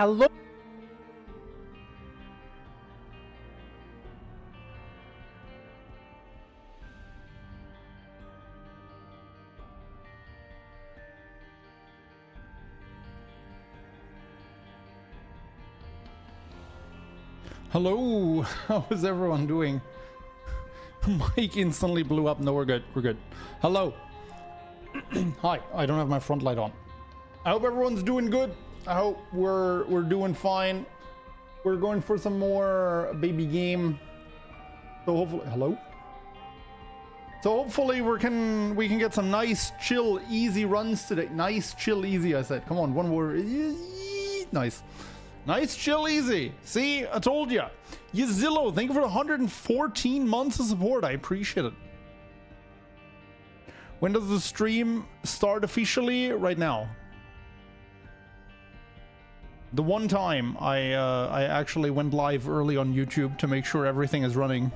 Hello. Hello, how is everyone doing? Mike instantly blew up. No, we're good. We're good. Hello. Hi. I don't have my front light on. I hope everyone's doing good. I hope we're doing fine. We're going for some more baby game. So hopefully, hello. So hopefully we can get some nice, chill, easy runs today. Nice, chill, easy. I said, come on, one more. Nice. Nice, chill, easy. See, I told you. Yazillo, thank you for 114 months of support. I appreciate it. When does the stream start officially? Right now. The one time I actually went live early on YouTube to make sure everything is running.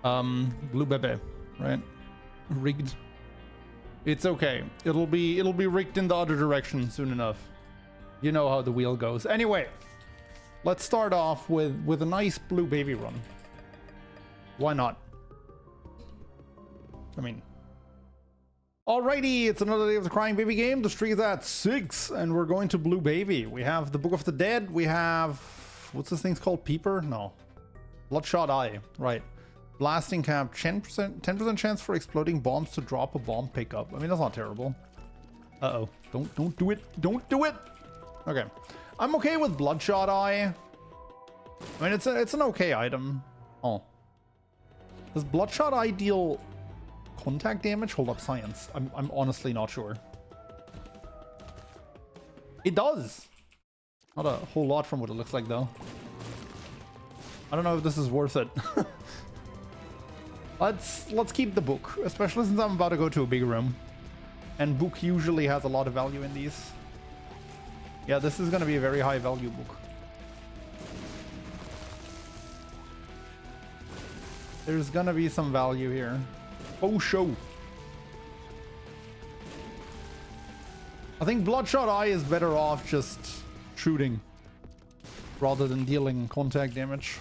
Blue Bebe, right? Rigged. It's okay. It'll be rigged in the other direction soon enough. You know how the wheel goes. Anyway, let's start off with a nice blue baby run. Why not? I mean, alrighty, it's another day of the crying baby game. The streak is at 6, and we're going to blue baby. We have the Book of the Dead. We have, what's this thing's called? Peeper? No. Bloodshot Eye. Right. Blasting cap. 10% chance for exploding bombs to drop a bomb pickup. I mean, that's not terrible. Uh-oh. Don't do it. Don't do it. Okay, I'm okay with Bloodshot Eye. I mean, it's an okay item. Oh, does Bloodshot Eye deal contact damage? Hold up, science. I'm honestly not sure. It does. Not a whole lot from what it looks like, though. I don't know if this is worth it. Let's keep the book, especially since I'm about to go to a big room, and book usually has a lot of value in these. Yeah, this is going to be a very high value book. There's going to be some value here. Oh, show. I think Bloodshot Eye is better off just shooting rather than dealing contact damage.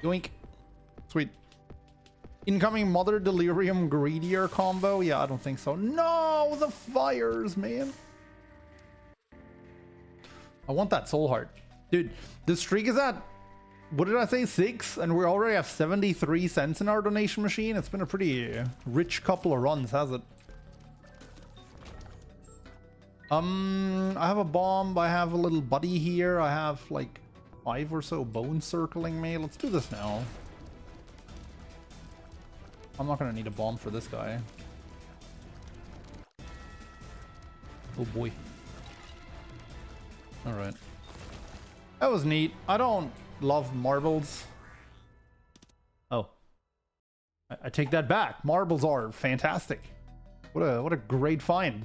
Yoink. Sweet. Incoming Mother Delirium Greedier combo? Yeah, I don't think so. No, the fires, man. I want that soul heart. Dude, the streak is at, what did I say, 6? And we already have 73 cents in our donation machine. It's been a pretty rich couple of runs, has it? I have a bomb. I have a little buddy here. I have like 5 or so bones circling me. Let's do this now. I'm not gonna need a bomb for this guy. Oh boy. All right. That was neat. I don't love marbles. Oh. I take that back. Marbles are fantastic. What a great find.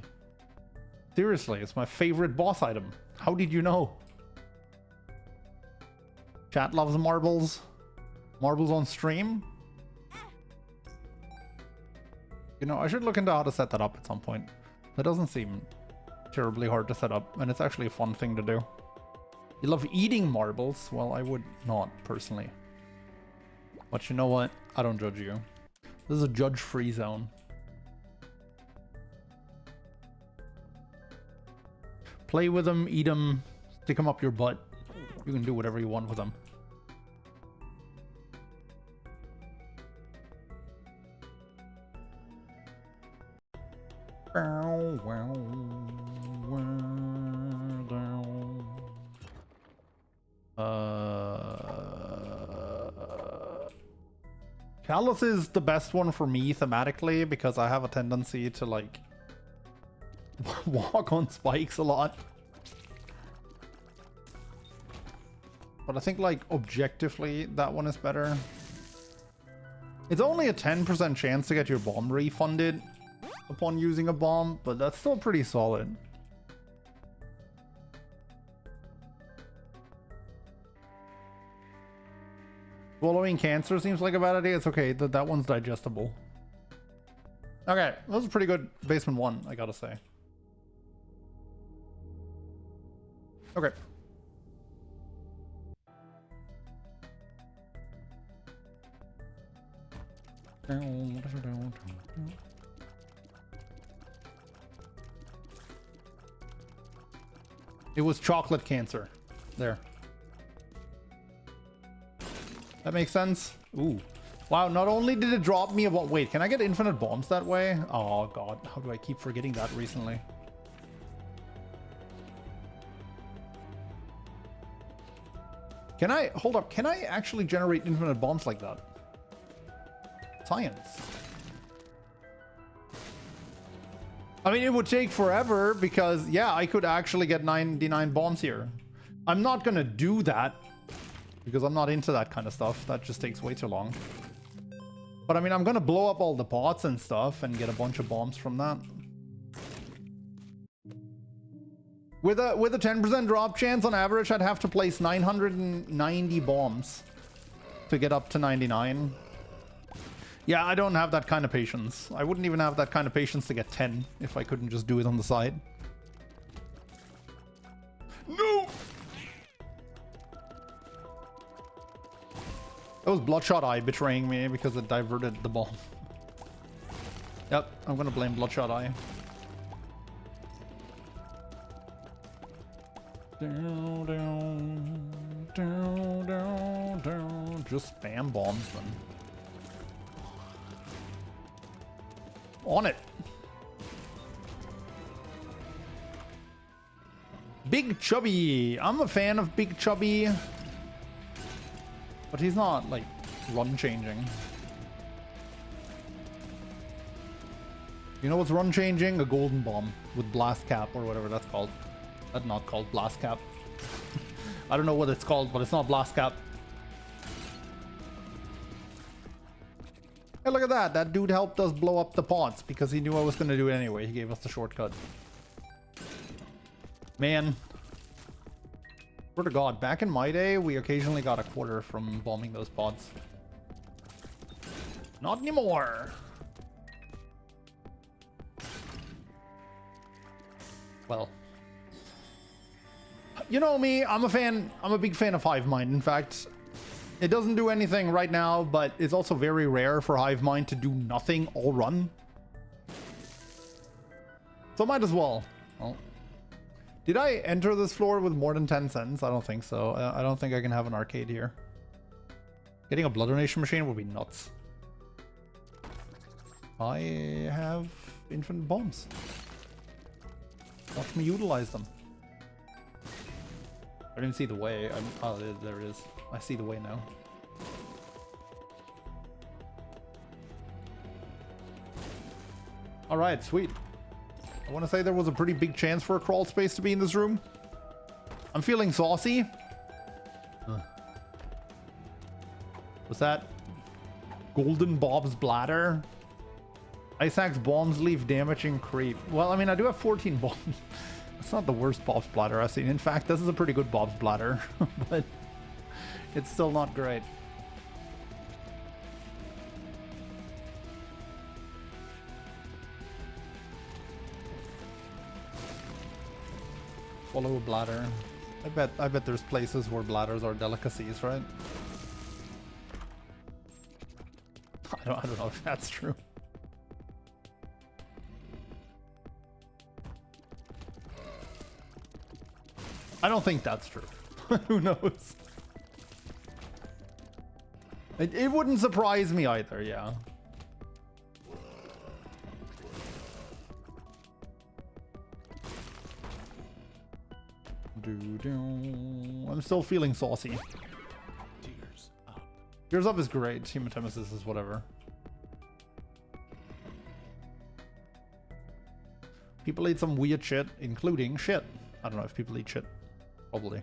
Seriously, it's my favorite boss item. How did you know? Chat loves marbles. Marbles on stream. You know, I should look into how to set that up at some point. That doesn't seem terribly hard to set up, and it's actually a fun thing to do. You love eating marbles? Well, I would not personally, but you know what, I don't judge you. This is a judge-free zone. Play with them, eat them, stick them up your butt. You can do whatever you want with them. Callus is the best one for me thematically because I have a tendency to like walk on spikes a lot. But I think like objectively that one is better. It's only a 10% chance to get your bomb refunded upon using a bomb, but that's still pretty solid. Swallowing cancer seems like a bad idea. It's okay. That one's digestible. Okay, that was a pretty good basement one, I gotta say. Okay. It was chocolate cancer. There. That makes sense? Ooh. Wow, not only did it drop me about... Wait, can I get infinite bombs that way? Oh, God. How do I keep forgetting that recently? Can I... Hold up. Can I actually generate infinite bombs like that? Science. I mean, it would take forever because, yeah, I could actually get 99 bombs here. I'm not gonna do that because I'm not into that kind of stuff. That just takes way too long. But I mean, I'm gonna blow up all the pots and stuff and get a bunch of bombs from that. With a 10% drop chance on average, I'd have to place 990 bombs to get up to 99. Yeah, I don't have that kind of patience. I wouldn't even have that kind of patience to get 10 if I couldn't just do it on the side. No! That was Bloodshot Eye betraying me because it diverted the bomb. Yep, I'm gonna blame Bloodshot Eye. Down, down, down, down, down. Just spam bombs then. On it. Big Chubby. I'm a fan of Big Chubby. But he's not, like, run changing. You know what's run changing? A golden bomb with blast cap or whatever that's called. That's not called blast cap. I don't know what it's called, but it's not blast cap. Hey, look at that. That dude helped us blow up the pots because he knew I was going to do it anyway. He gave us the shortcut. Man. Swear to God, back in my day, we occasionally got a quarter from bombing those pods. Not anymore. Well. You know me, I'm a big fan of Hive Mind. In fact, it doesn't do anything right now, but it's also very rare for Hive Mind to do nothing all run. So might as well. Well, did I enter this floor with more than 10 cents? I don't think so. I don't think I can have an arcade here. Getting a blood donation machine would be nuts. I have infinite bombs. Watch me utilize them. I didn't see the way. Oh, there it is. I see the way now. Alright, sweet. I want to say there was a pretty big chance for a crawl space to be in this room. I'm feeling saucy. What's that? Golden Bob's Bladder. Ice Axe bombs leave damaging creep. Well, I mean, I do have 14 bombs. It's not the worst Bob's Bladder I've seen. In fact, this is a pretty good Bob's Bladder. But it's still not great. Follow a bladder. I bet there's places where bladders are delicacies, right? I don't know if that's true. I don't think that's true. Who knows? It wouldn't surprise me either, yeah. I'm still feeling saucy. Tears Up is great. Hematemesis is whatever. People eat some weird shit, including shit. I don't know if people eat shit. Probably.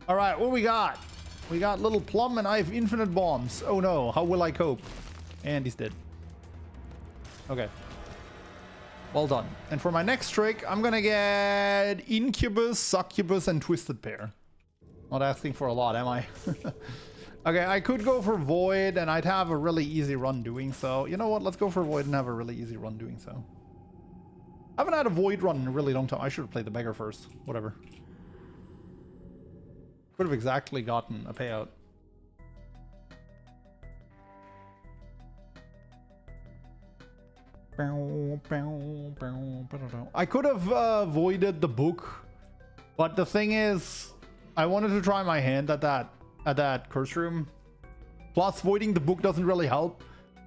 Alright, what we got? We got Little Plum and I have infinite bombs. Oh no, how will I cope? And he's dead. Okay. Well done. And for my next trick, I'm gonna get Incubus, Succubus, and Twisted Pair. Not asking for a lot, am I? Okay, I could go for Void, and I'd have a really easy run doing so. You know what? Let's go for Void and have a really easy run doing so. Haven't had a void run in a really long time. I should have played the beggar first. Whatever. Could have exactly gotten a payout. I could have voided the book, but the thing is, I wanted to try my hand at that curse room. Plus, voiding the book doesn't really help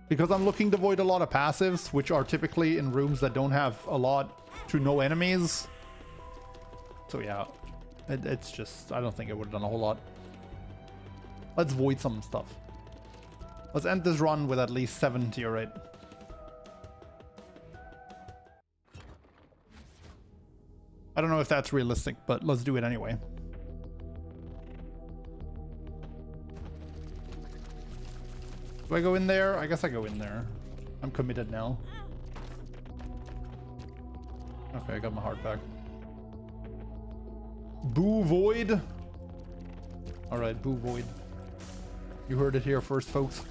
because I'm looking to void a lot of passives, which are typically in rooms that don't have a lot to no enemies. So yeah, it's just, I don't think it would have done a whole lot. Let's void some stuff. Let's end this run with at least 7 tier 8. I don't know if that's realistic, but let's do it anyway. Do I go in there? I guess I go in there. I'm committed now. Okay, I got my heart back. Boo void. Alright, boo void. You heard it here first, folks.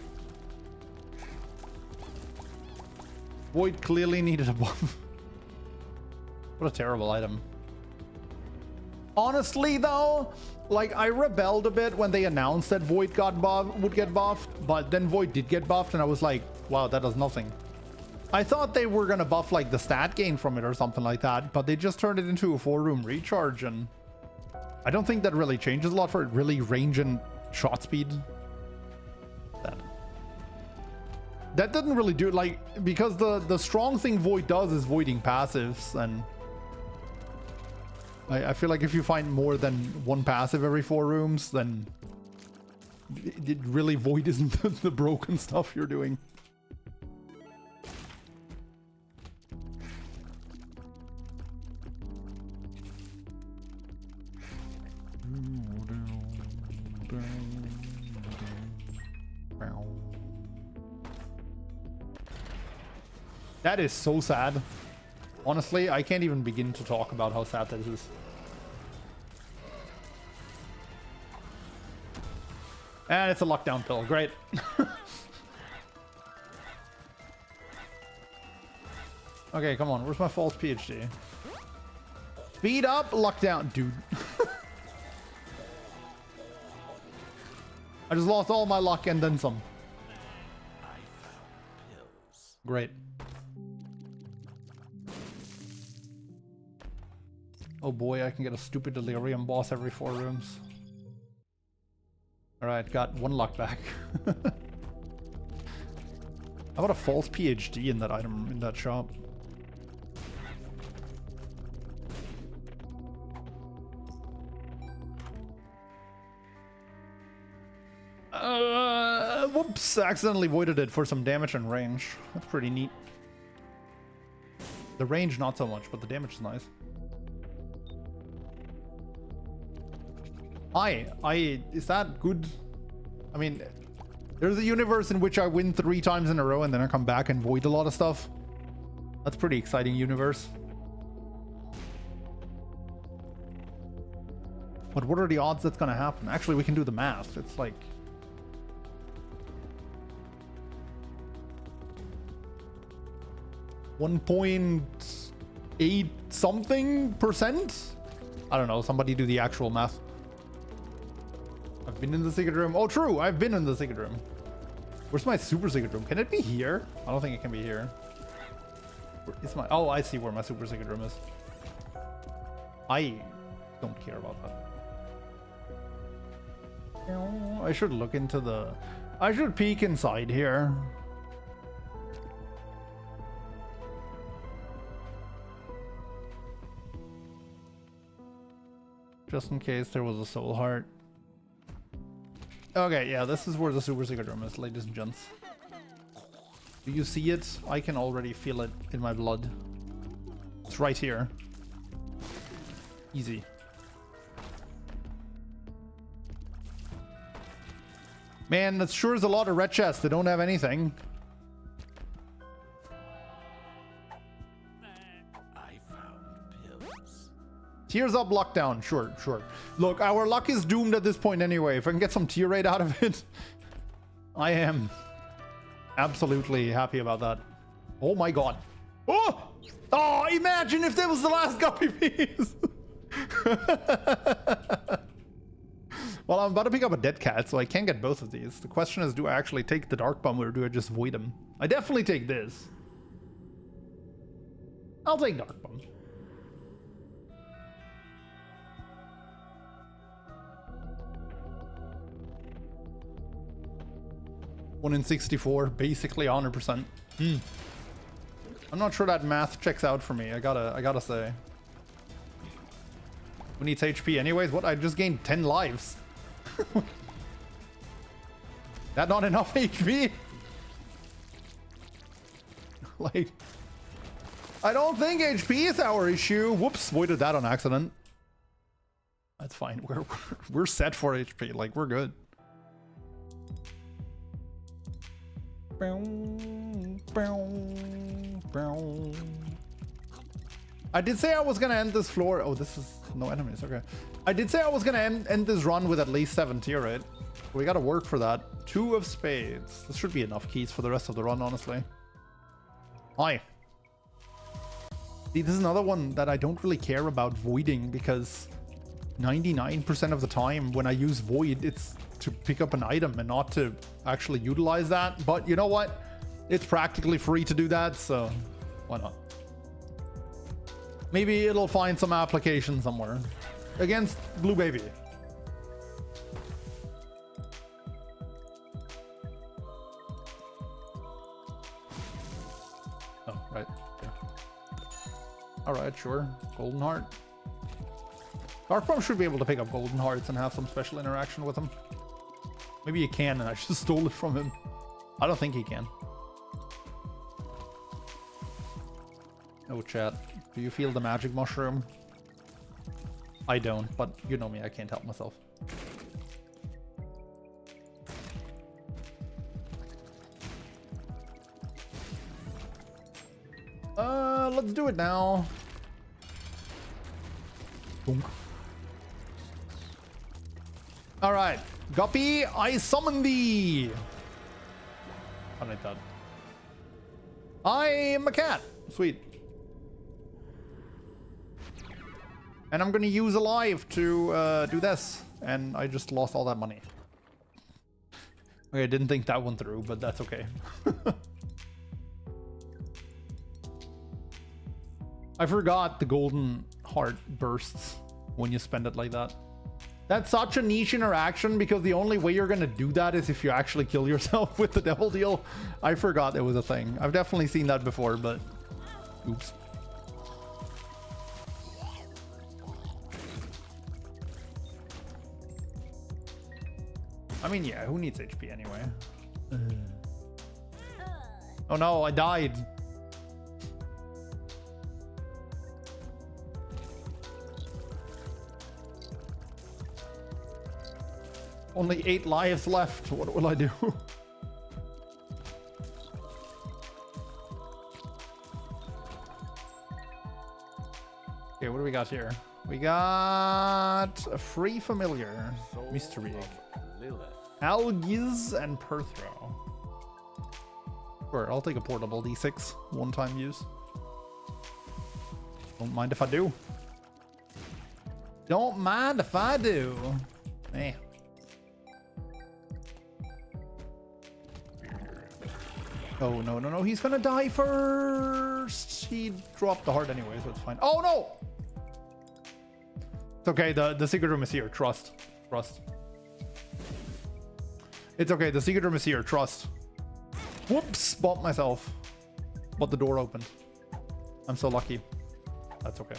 Void clearly needed a buff. What a terrible item. Honestly though, like I rebelled a bit when they announced that Void would get buffed, but then Void did get buffed and I was like, wow, that does nothing. I thought they were gonna buff like the stat gain from it or something like that, but they just turned it into a 4-room recharge, and I don't think that really changes a lot for it. Really range and shot speed. That didn't really do it, like, because the strong thing Void does is voiding passives, and I feel like if you find more than one passive every 4 rooms, then it really Void isn't the broken stuff you're doing. That is so sad. Honestly, I can't even begin to talk about how sad this is. And it's a lockdown pill. Great. Okay, come on. Where's my false PhD? Speed up, lockdown. Dude. I just lost all my luck and then some. Great. Oh boy, I can get a stupid delirium boss every 4 rooms. Alright, got 1 luck back. How about a false PhD in that item, in that shop? Whoops, accidentally voided it for some damage and range. That's pretty neat. The range not so much, but the damage is nice. Is that good? I mean, there's a universe in which I win 3 times in a row and then I come back and void a lot of stuff. That's pretty exciting universe. But what are the odds that's gonna happen? Actually, we can do the math. It's like 1.8 something %? I don't know, somebody do the actual math. I've been in the secret room. Oh, true. I've been in the secret room. Where's my super secret room? Can it be here? I don't think it can be here. Where is my... Oh, I see where my super secret room is. I don't care about that. I should look into the... I should peek inside here. Just in case there was a soul heart. Okay, yeah, this is where the super secret room is, ladies and gents. Do you see it? I can already feel it in my blood. It's right here. Easy. Man, that sure is a lot of red chests that don't have anything. Tears up, lockdown. Sure, sure. Look, our luck is doomed at this point anyway. If I can get some tier rate out of it, I am absolutely happy about that. Oh my god. Oh! Oh, imagine if that was the last guppy piece. Well, I'm about to pick up a dead cat, so I can't get both of these. The question is, do I actually take the dark bomb or do I just void him? I definitely take this. I'll take dark bomb. One in 64, basically 100%. I'm not sure that math checks out for me. I gotta say. Who needs HP anyways? What? I just gained 10 lives. That not enough HP? Like, I don't think HP is our issue. Whoops, voided that on accident. That's fine. We're set for HP. Like, we're good. I did say I was gonna end this floor. Oh, this is no enemies. Okay. I did say I was gonna end this run with at least 7 tier, right? We gotta work for that. 2 of spades. This should be enough keys for the rest of the run, honestly. Hi. See, this is another one that I don't really care about voiding because 99% of the time when I use void, it's to pick up an item and not to actually utilize that. But you know what? It's practically free to do that, so why not? Maybe it'll find some application somewhere. Against Blue Baby. Oh, right. Okay. Alright, sure. Golden Heart. Dark Bomb should be able to pick up Golden Hearts and have some special interaction with them. Maybe he can and I just stole it from him. I don't think he can. Oh, chat. Do you feel the magic mushroom? I don't, but you know me, I can't help myself. Let's do it now. Alright, Guppy, I summon thee! I like that. I am a cat. Sweet. And I'm gonna use Alive to do this. And I just lost all that money. Okay, I didn't think that one through, but that's okay. I forgot the golden heart bursts when you spend it like that. That's such a niche interaction because the only way you're gonna do that is if you actually kill yourself with the devil deal. I forgot it was a thing. I've definitely seen that before, but oops. I mean, yeah, who needs HP anyway? Oh no, I died. Only 8 lives left. What will I do? Okay, what do we got here? We got a free familiar. Mystery egg. Algiz and Perthrow. Sure, I'll take a portable D6. One-time use. Don't mind if I do. Don't mind if I do. Eh. Oh, no, no, no. He's gonna die first. He dropped the heart anyway, so it's fine. Oh, no! It's okay. The secret room is here. Trust. Trust. It's okay. The secret room is here. Trust. Whoops. Bumped myself. But the door opened. I'm so lucky. That's okay.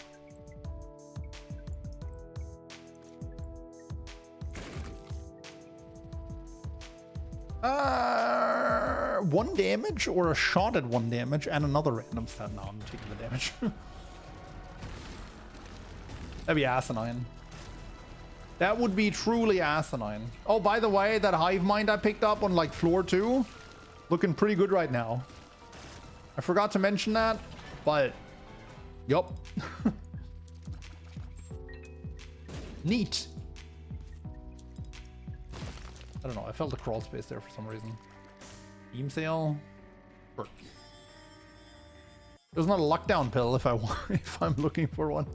One damage or a shot at 1 damage and another random stat. No, I'm taking the damage. That'd be asinine. That would be truly asinine. Oh, by the way, that hive mind I picked up on like floor 2, looking pretty good right now. I forgot to mention that, but yup. Neat. I don't know. I felt the crawl space there for some reason. Beam sail. Sure. There's not a lockdown pill if I want, if I'm looking for one.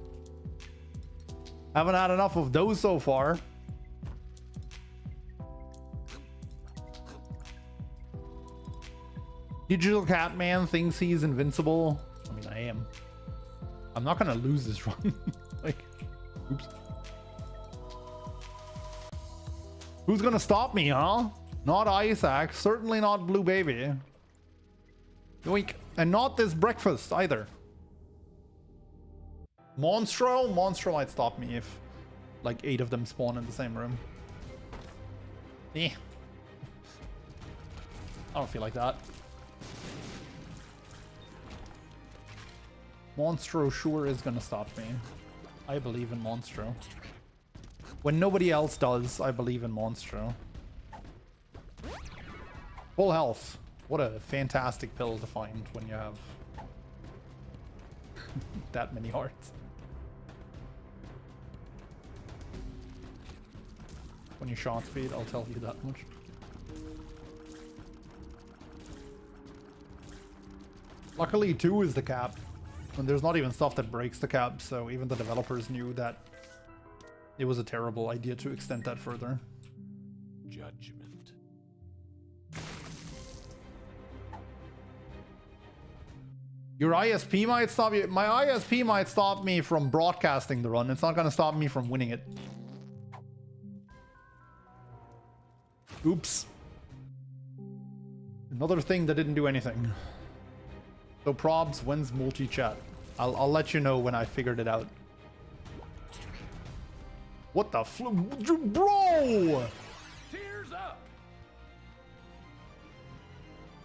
Haven't had enough of those so far. Digital Catman thinks he's invincible. I mean, I am. I'm not gonna lose this run. Like, oops. Who's gonna stop me, huh? Not Isaac. Certainly not Blue Baby. Yoink. And not this breakfast either. Monstro? Monstro might stop me if like 8 of them spawn in the same room. Eh. I don't feel like that. Monstro sure is gonna stop me. I believe in Monstro. When nobody else does, I believe in Monstro. Full health. What a fantastic pill to find when you have that many hearts. When you shot speed, I'll tell you that much. Luckily 2 is the cap. And there's not even stuff that breaks the cap, so even the developers knew that it was a terrible idea to extend that further. Judgment. Your ISP might stop you. My ISP might stop me from broadcasting the run. It's not going to stop me from winning it. Oops. Another thing that didn't do anything. So probs, when's multi-chat? I'll let you know when I figured it out. What the bro? Tears up.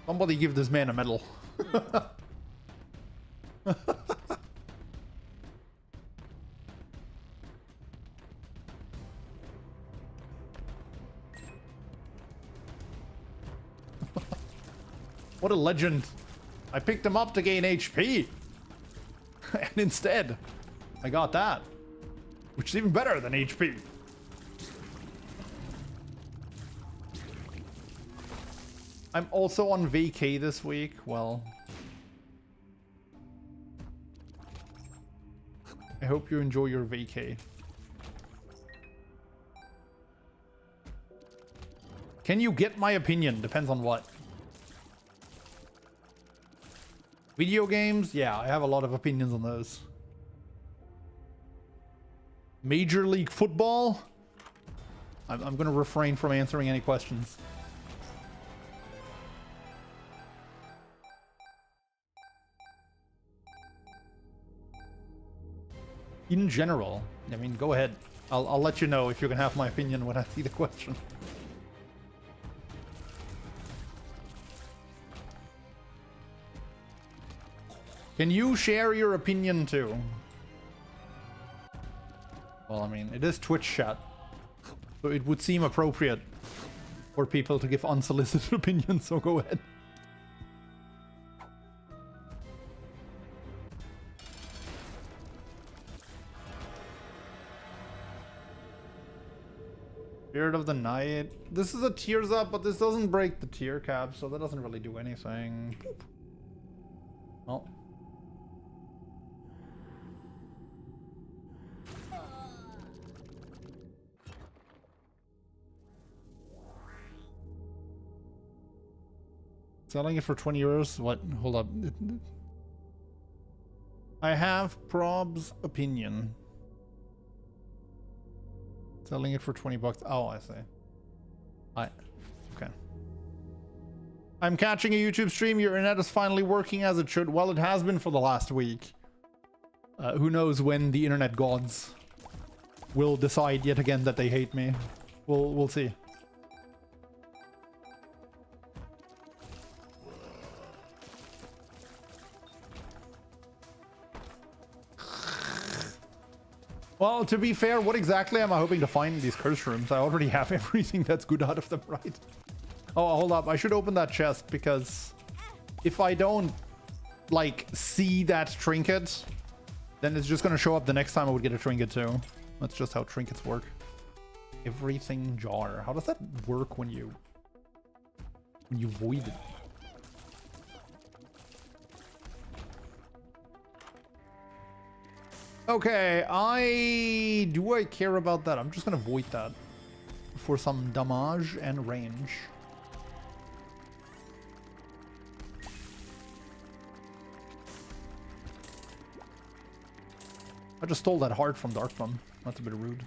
Somebody give this man a medal. What a legend. I picked him up to gain HP. And instead, I got that. Which is even better than HP. I'm also on vacay this week. Well, I hope you enjoy your vacay. Can you get my opinion? Depends on what. Video games? Yeah, I have a lot of opinions on those. Major League Football? I'm going to refrain from answering any questions. In general, I mean, go ahead. I'll let you know if you can have my opinion when I see the question. Can you share your opinion too? Well, I mean, it is Twitch chat, so it would seem appropriate for people to give unsolicited opinions, so go ahead. Spirit of the Night. This is a tears up, but this doesn't break the tier cap, so that doesn't really do anything. Well. Selling it for 20 euros? What? Hold up. I have Prob's opinion. Selling it for 20 bucks. Oh, I see. Okay. I'm catching a YouTube stream. Your internet is finally working as it should. Well, it has been for the last week. Who knows when the internet gods will decide yet again that they hate me. We'll see. Well, to be fair, what exactly am I hoping to find in these curse rooms? I already have everything that's good out of them, right? Oh, hold up. I should open that chest because if I don't, like, see that trinket, then it's just going to show up the next time I would get a trinket too. That's just how trinkets work. Everything jar. How does that work when you void it? Okay, do I care about that? I'm just gonna void that for some damage and range. I just stole that heart from Darkbun. That's a bit rude.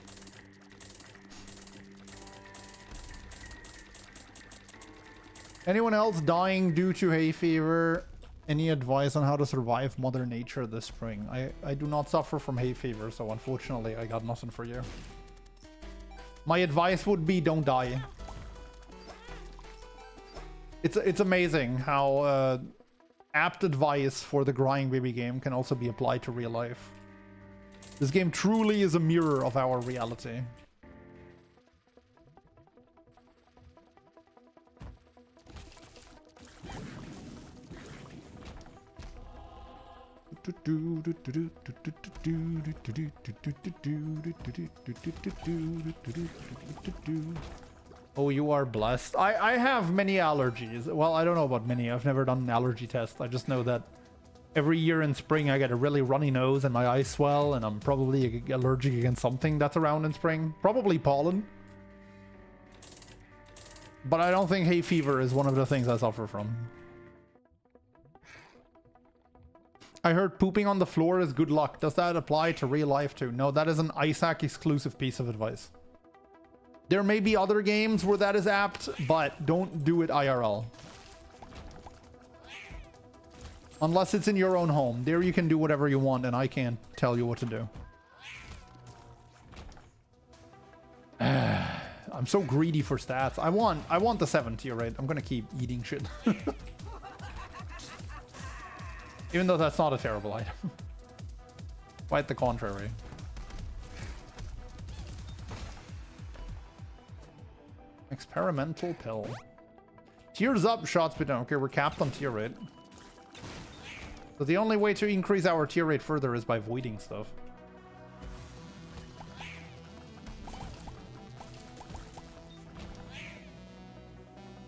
Anyone else dying due to hay fever? Any advice on how to survive Mother Nature this spring? I do not suffer from hay fever, so unfortunately I got nothing for you. My advice would be don't die. It's amazing how apt advice for the Crying Baby game can also be applied to real life. This game truly is a mirror of our reality. Oh, you are blessed. I have many allergies. Well, I don't know about many. I've never done an allergy test. I just know that every year in spring I get a really runny nose and my eyes swell, and I'm probably allergic against something that's around in spring. Probably pollen. But I don't think hay fever is one of the things I suffer from. I heard pooping on the floor is good luck. Does that apply to real life too? No, that is an Isaac exclusive piece of advice. There may be other games where that is apt, but don't do it IRL. Unless it's in your own home. There you can do whatever you want and I can't tell you what to do. I'm so greedy for stats. I want the 7 tier, right? I'm gonna keep eating shit. Even though that's not a terrible item. Quite the contrary. Experimental pill. Tears up, shots but okay, we're capped on tier rate. So the only way to increase our tier rate further is by voiding stuff.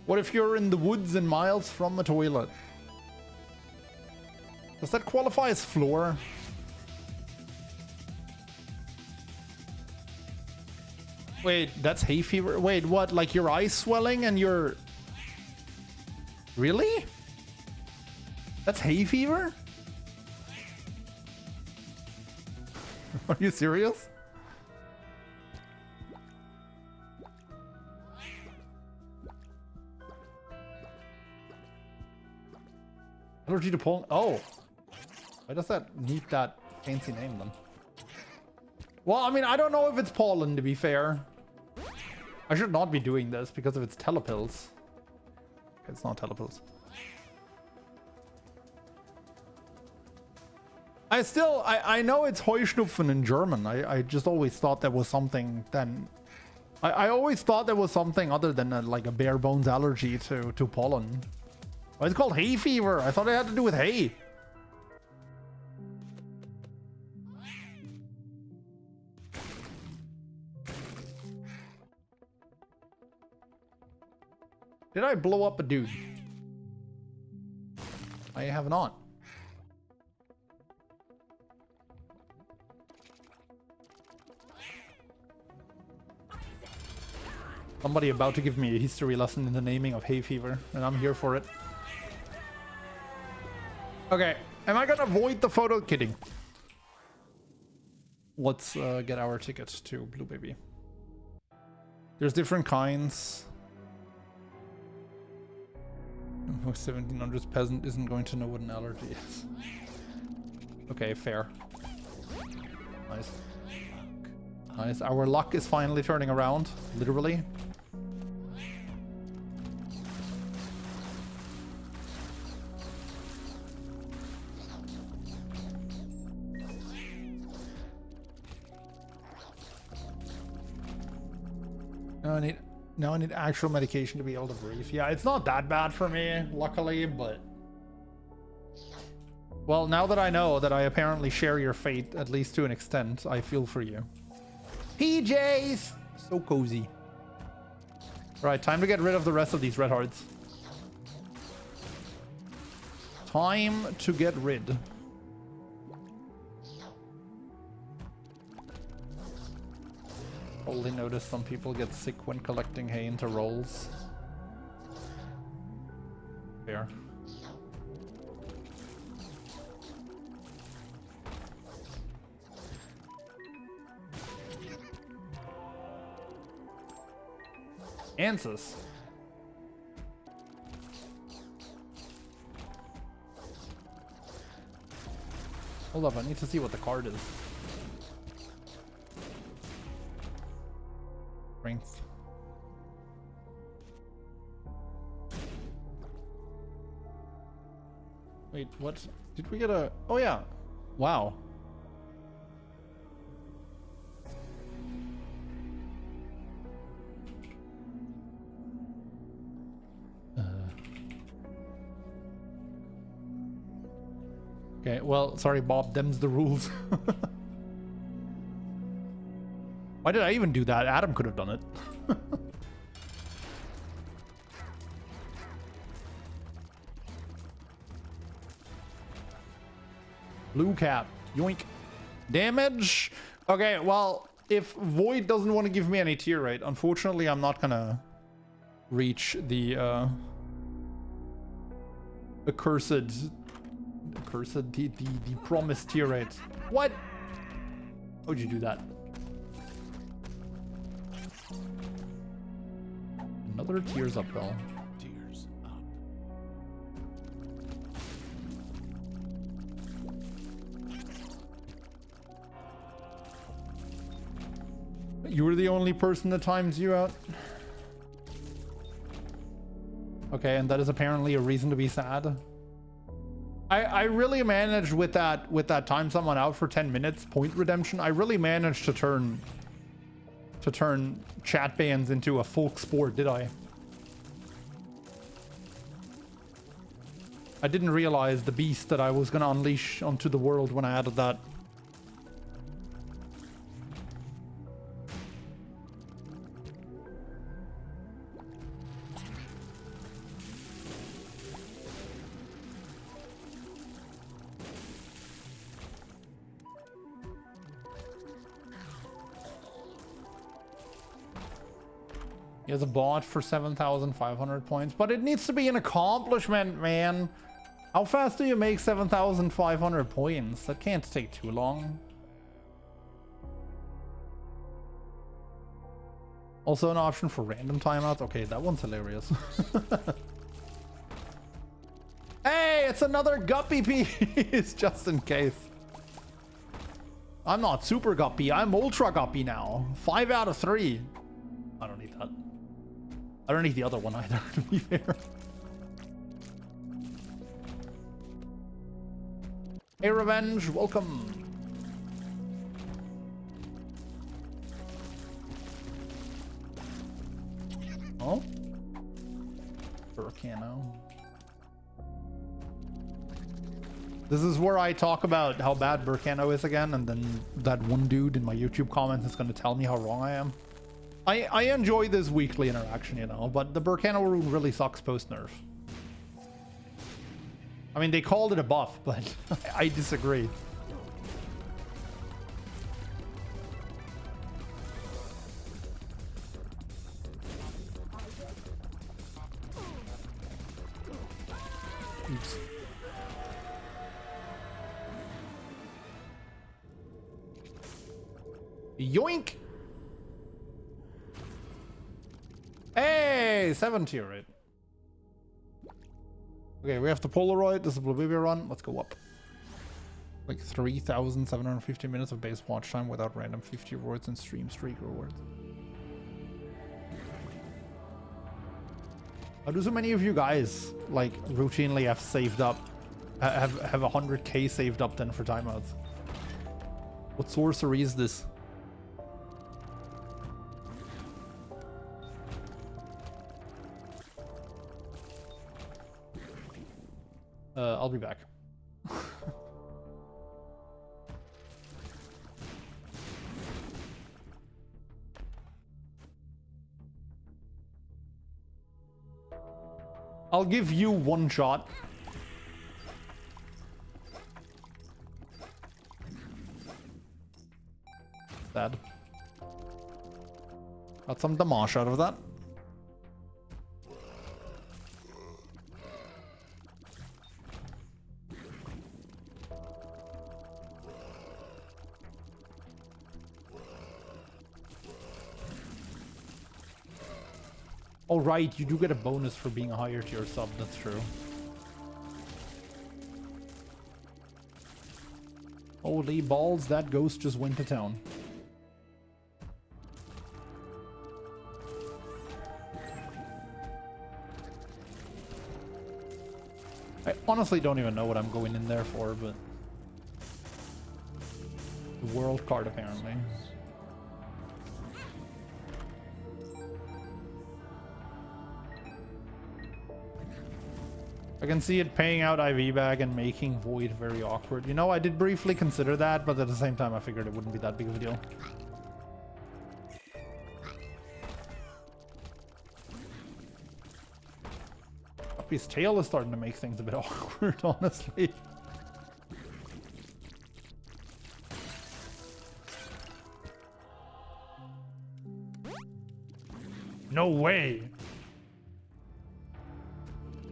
What if you're in the woods and miles from a toilet? Does that qualify as floor? Wait, that's hay fever? Wait, what? Like your eyes swelling and your... Really? That's hay fever? Are you serious? Allergy to pollen? Oh. Why does that need that fancy name then? Well, I mean, I don't know if it's pollen, to be fair. I should not be doing this because of its telepills. It's not telepills. I know it's Heuschnupfen in German. I just always thought that was something then. I always thought there was something other than like a bare bones allergy to pollen. Oh, it's called hay fever. I thought it had to do with hay. Did I blow up a dude? I have not. Somebody about to give me a history lesson in the naming of hay fever, and I'm here for it. Okay, am I gonna avoid the photo? Kidding. Let's get our ticket to Blue Baby. There's different kinds. 1700s peasant isn't going to know what an allergy is. Okay, fair. Nice. Nice. Our luck is finally turning around, literally. Now I need actual medication to be able to breathe. Yeah, it's not that bad for me, luckily, but... Well, now that I know that I apparently share your fate, at least to an extent, I feel for you. PJs! So cozy. Right, time to get rid of the rest of these red hearts. Time to get rid. Probably noticed some people get sick when collecting hay into rolls. Fair. Answers. Hold up, I need to see what the card is. Strength. Wait, what? Did we get a... Oh yeah. Wow. Okay, well, sorry, Bob. Them's the rules. Why did I even do that? Adam could have done it. Blue cap. Yoink. Damage. Okay, well, if Void doesn't want to give me any tier rate, unfortunately, I'm not gonna reach the the promised tier rate. What? How'd you do that? Another tears up though. Tears up. You were the only person that times you out. Okay, and that is apparently a reason to be sad. I really managed with that time someone out for 10 minutes point redemption. I really managed to turn chat bans into a folk sport, did I? I didn't realize the beast that I was gonna unleash onto the world when I added that. He has a bot for 7,500 points, but it needs to be an accomplishment, man. How fast do you make 7,500 points? That can't take too long. Also an option for random timeouts. Okay, that one's hilarious. Hey, it's another guppy piece, just in case. I'm not super guppy, I'm ultra guppy now. 5 out of 3. I don't need that. I don't need the other one either, to be fair. Hey, Revenge, welcome. Oh? Burkano. This is where I talk about how bad Burkano is again, and then that one dude in my YouTube comments is going to tell me how wrong I am. I enjoy this weekly interaction, you know, but the Burkano rune really sucks post-nerf. I mean, they called it a buff, but I disagree. Oops. Yoink! Hey, 7 tier rate. Okay, we have the Polaroid. This is Blue Baby run. Let's go up. Like 3,750 minutes of base watch time without random 50 rewards and stream streak rewards. How do so many of you guys like routinely have saved up, have 100k saved up then for timeouts? What sorcery is this? I'll be back. I'll give you one shot. Sad. Got some damage out of that. Oh right, you do get a bonus for being a higher tier sub, that's true. Holy balls, that ghost just went to town. I honestly don't even know what I'm going in there for, but... the world card, apparently. I can see it paying out IV bag and making Void very awkward. You know, I did briefly consider that, but at the same time I figured it wouldn't be that big of a deal. His tail is starting to make things a bit awkward, honestly. No way!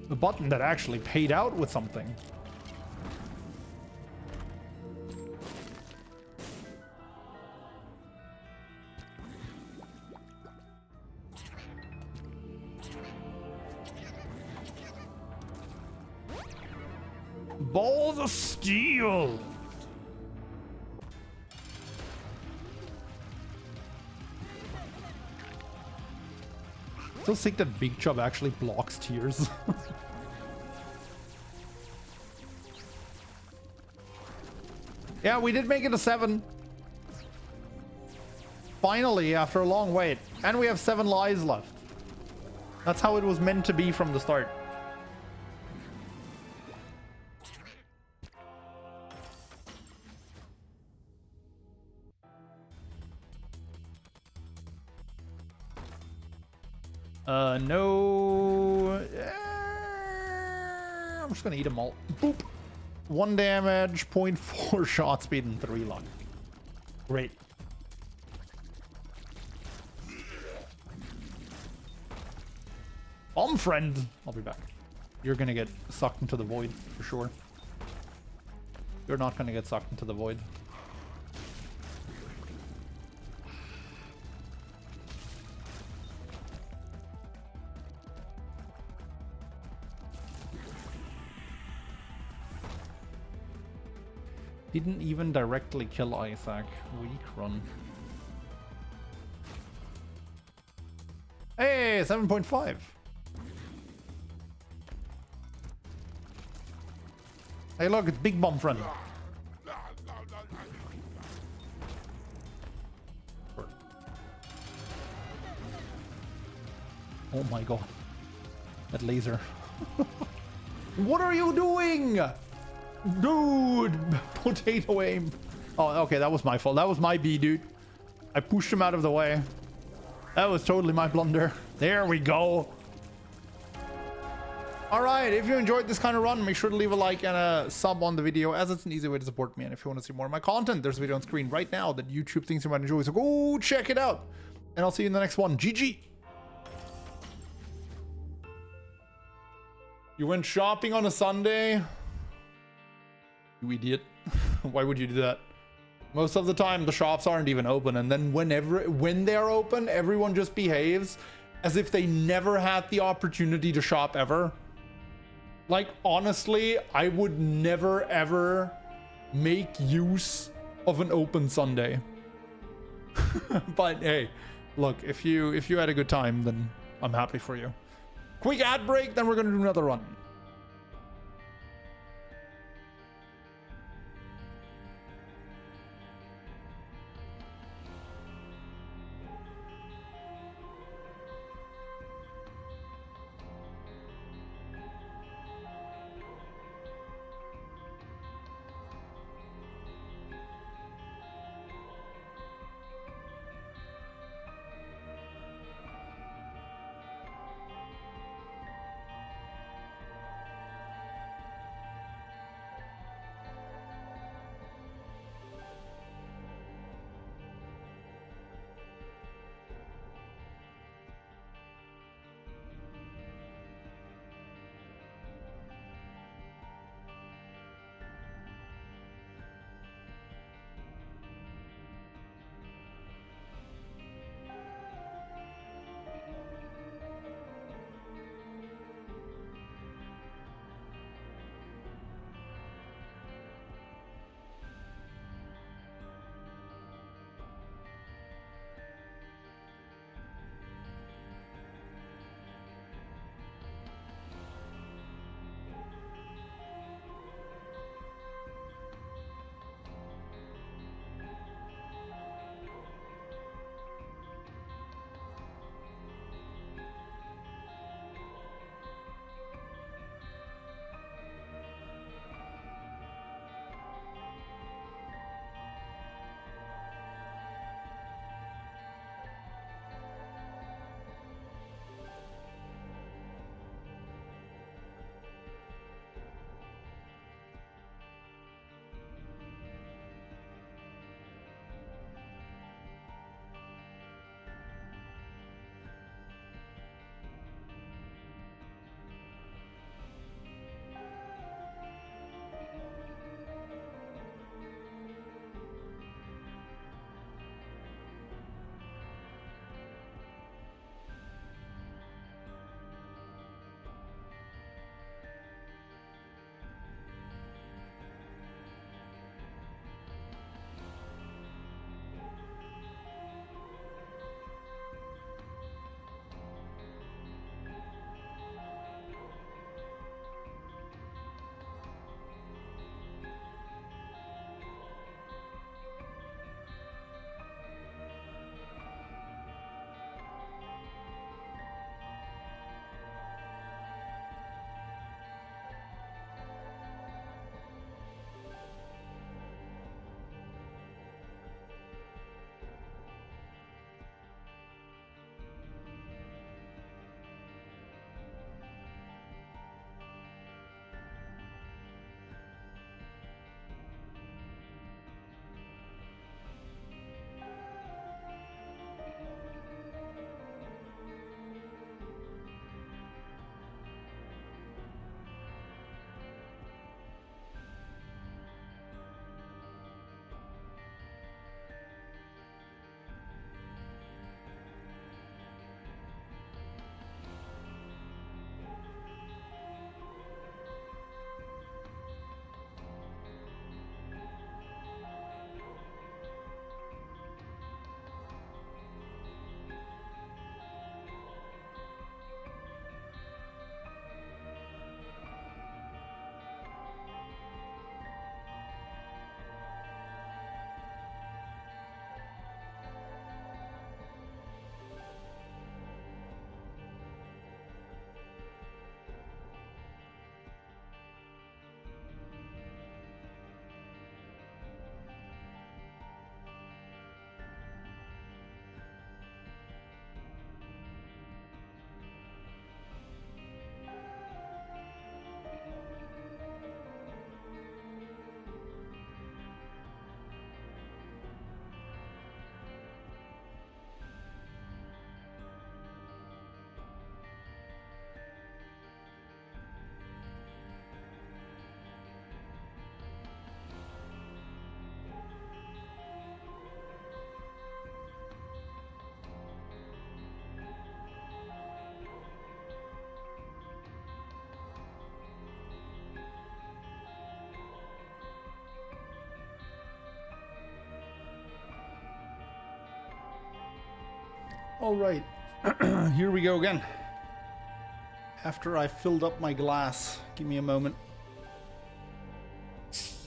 The button that actually paid out with something. Balls of steel! So sick that Big Chub actually blocks tears. Yeah, we did make it a 7. Finally, after a long wait. And we have 7 lives left. That's how it was meant to be from the start. No. I'm just gonna eat them all. Boop. 1 damage, 0.4 shot speed, and 3 luck. Great. Friend. I'll be back. You're gonna get sucked into the void for sure. You're not gonna get sucked into the void. Didn't even directly kill Isaac. Weak run. Hey, 7.5. Hey, look, it's Big Bomb Friend. Oh my god. That laser. What are you doing? Dude, potato aim. Oh, okay, that was my fault. That was my B, dude. I pushed him out of the way. That was totally my blunder. There we go. All right, if you enjoyed this kind of run, make sure to leave a like and a sub on the video, as it's an easy way to support me. And if you want to see more of my content, there's a video on screen right now that YouTube thinks you might enjoy, so go check it out. And I'll see you in the next one. GG. You went shopping on a Sunday? You idiot. Why would you do that? Most of the time the shops aren't even open, and then when they're open, everyone just behaves as if they never had the opportunity to shop ever. Like, honestly, I would never ever make use of an open Sunday. But hey, look, if you had a good time, then I'm happy for you. Quick ad break, then we're gonna do another run. All right, here we go again. After I filled up my glass, give me a moment. So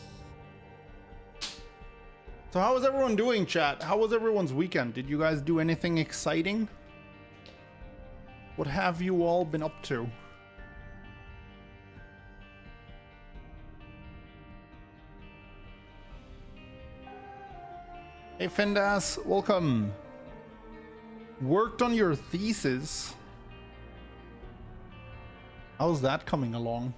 how is everyone doing, chat? How was everyone's weekend? Did you guys do anything exciting? What have you all been up to? Hey Fendas, welcome. Worked on your thesis? How's that coming along?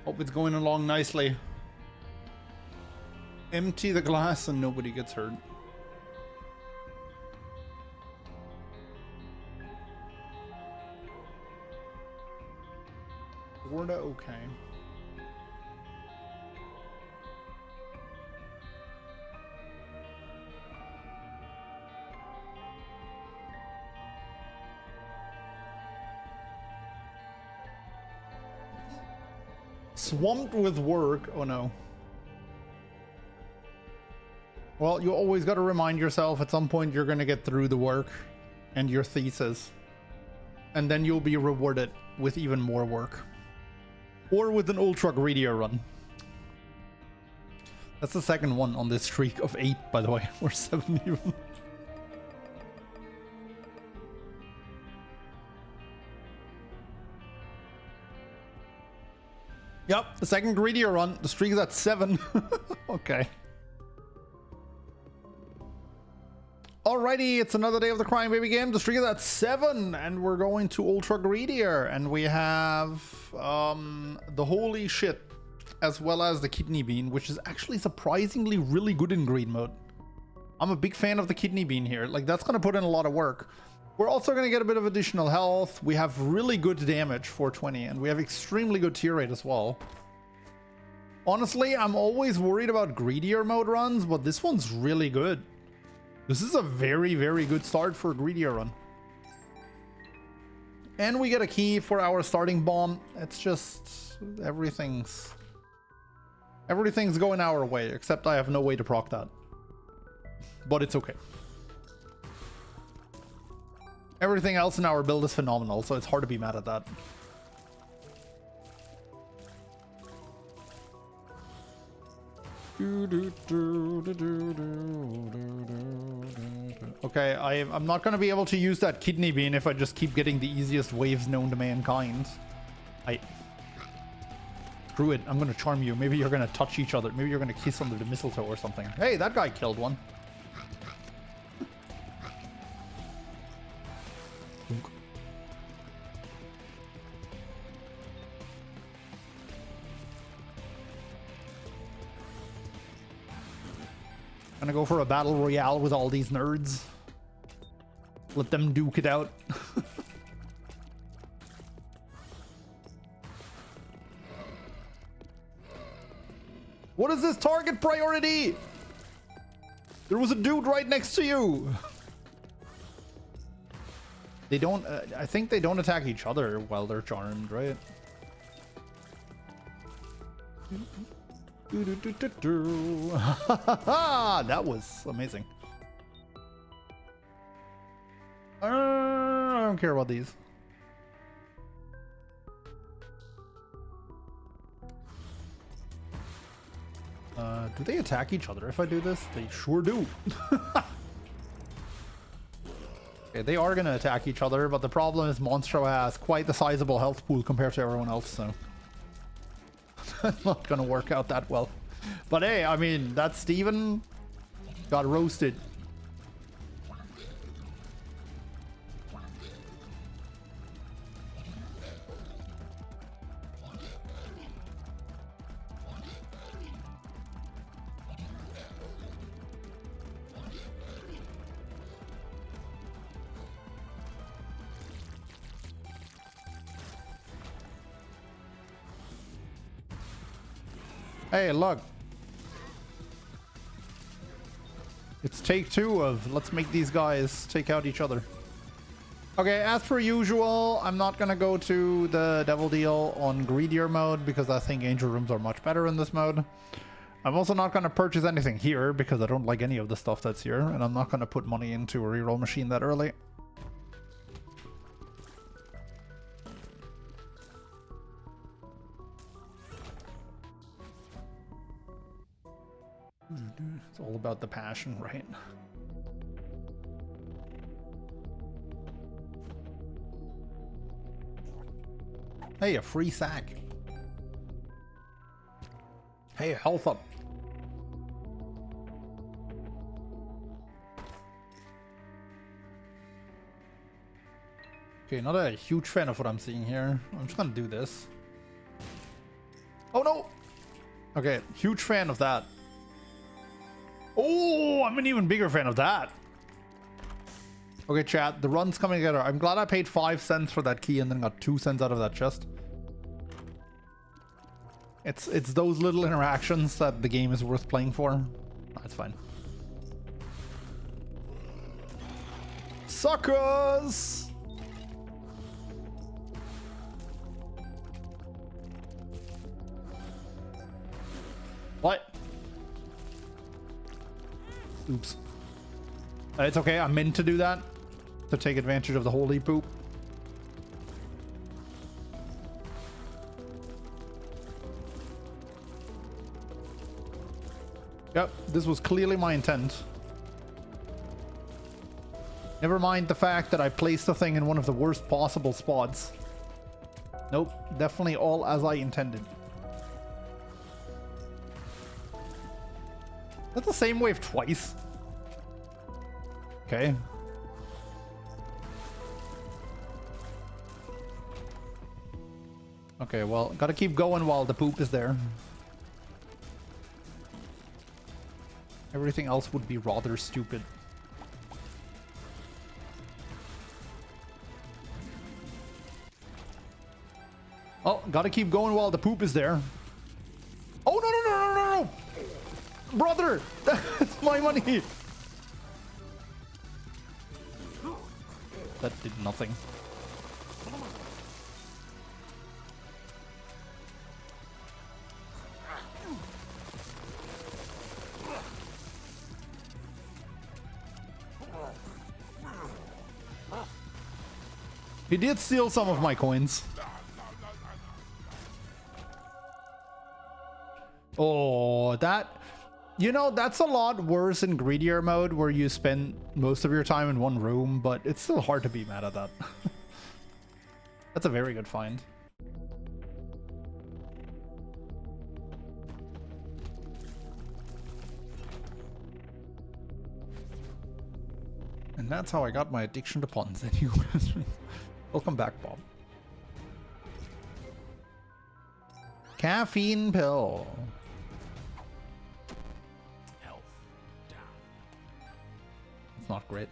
Hope it's going along nicely. Empty the glass and nobody gets hurt. Sorta okay. Swamped with work. Oh no. Well, you always got to remind yourself at some point you're going to get through the work and your thesis. And then you'll be rewarded with even more work. Or with an ultra greedier run. That's the second one on this streak of 8, by the way. We're 7 even. Yep, the second greedier run. The streak is at 7. Okay. Alrighty, it's another day of the Crying Baby game. The streak is at 7, and we're going to ultra greedier. And we have the holy shit, as well as the kidney bean, which is actually surprisingly really good in greed mode. I'm a big fan of the kidney bean here. Like, that's going to put in a lot of work. We're also going to get a bit of additional health. We have really good damage, 420, and we have extremely good tier rate as well. Honestly, I'm always worried about greedier mode runs, but this one's really good. This is a very, very good start for a greedier run. And we get a key for our starting bomb. It's just everything's going our way, except I have no way to proc that. But it's okay. Everything else in our build is phenomenal, so it's hard to be mad at that. Okay, I'm not gonna be able to use that kidney bean if I just keep getting the easiest waves known to mankind. Screw it, I'm gonna charm you. Maybe you're gonna touch each other. Maybe you're gonna kiss under the mistletoe or something. Hey, that guy killed one. Gonna go for a battle royale with all these nerds. Let them duke it out. What is this target priority? There was a dude right next to you. They don't, I think they don't attack each other while they're charmed, right? That was amazing. I don't care about these. Do they attack each other if I do this? They sure do. Okay, they are gonna attack each other, but the problem is Monstro has quite the sizable health pool compared to everyone else, so not gonna work out that well. But hey, I mean, that Steven got roasted. Hey, look. It's take 2 of let's make these guys take out each other. Okay, as per usual, I'm not gonna go to the Devil Deal on greedier mode because I think Angel Rooms are much better in this mode. I'm also not going to purchase anything here because I don't like any of the stuff that's here, and I'm not going to put money into a reroll machine that early. It's all about the passion, right? Hey, a free sack. Hey, health up. Okay, not a huge fan of what I'm seeing here. I'm just gonna do this. Oh no! Okay, huge fan of that. Oh, I'm an even bigger fan of that. Okay, chat, the run's coming together. I'm glad I paid 5 cents for that key and then got 2 cents out of that chest. It's those little interactions that the game is worth playing for. That's fine. Suckers! What? Oops. It's okay, I meant to do that. To take advantage of the holy poop. Yep, this was clearly my intent. Never mind the fact that I placed the thing in one of the worst possible spots. Nope, definitely all as I intended. That's the same wave twice. Okay. Okay, well, gotta keep going while the poop is there. Everything else would be rather stupid. Oh, gotta keep going while the poop is there. Oh, no, no, no, no, no, no! Brother! That's my money! That did nothing. He did steal some of my coins. Oh, that... You know, that's a lot worse in greedier mode where you spend most of your time in one room, but it's still hard to be mad at that. That's a very good find. And that's how I got my addiction to puns. Welcome back, Bob. Caffeine pill. Health down. It's not great.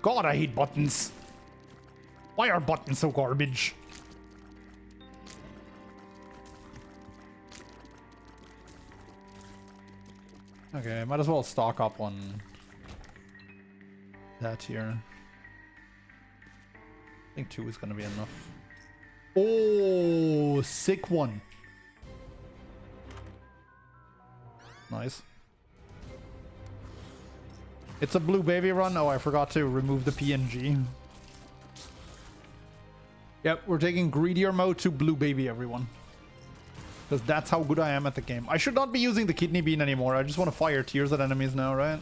God, I hate buttons. Why are buttons so garbage? Okay, might as well stock up on that here. I think 2 is gonna be enough. Oh, sick one. Nice. It's a blue baby run. Oh, I forgot to remove the PNG. Yep, we're taking greedier mode to blue baby, everyone. Because that's how good I am at the game. I should not be using the kidney bean anymore. I just want to fire tears at enemies now, right?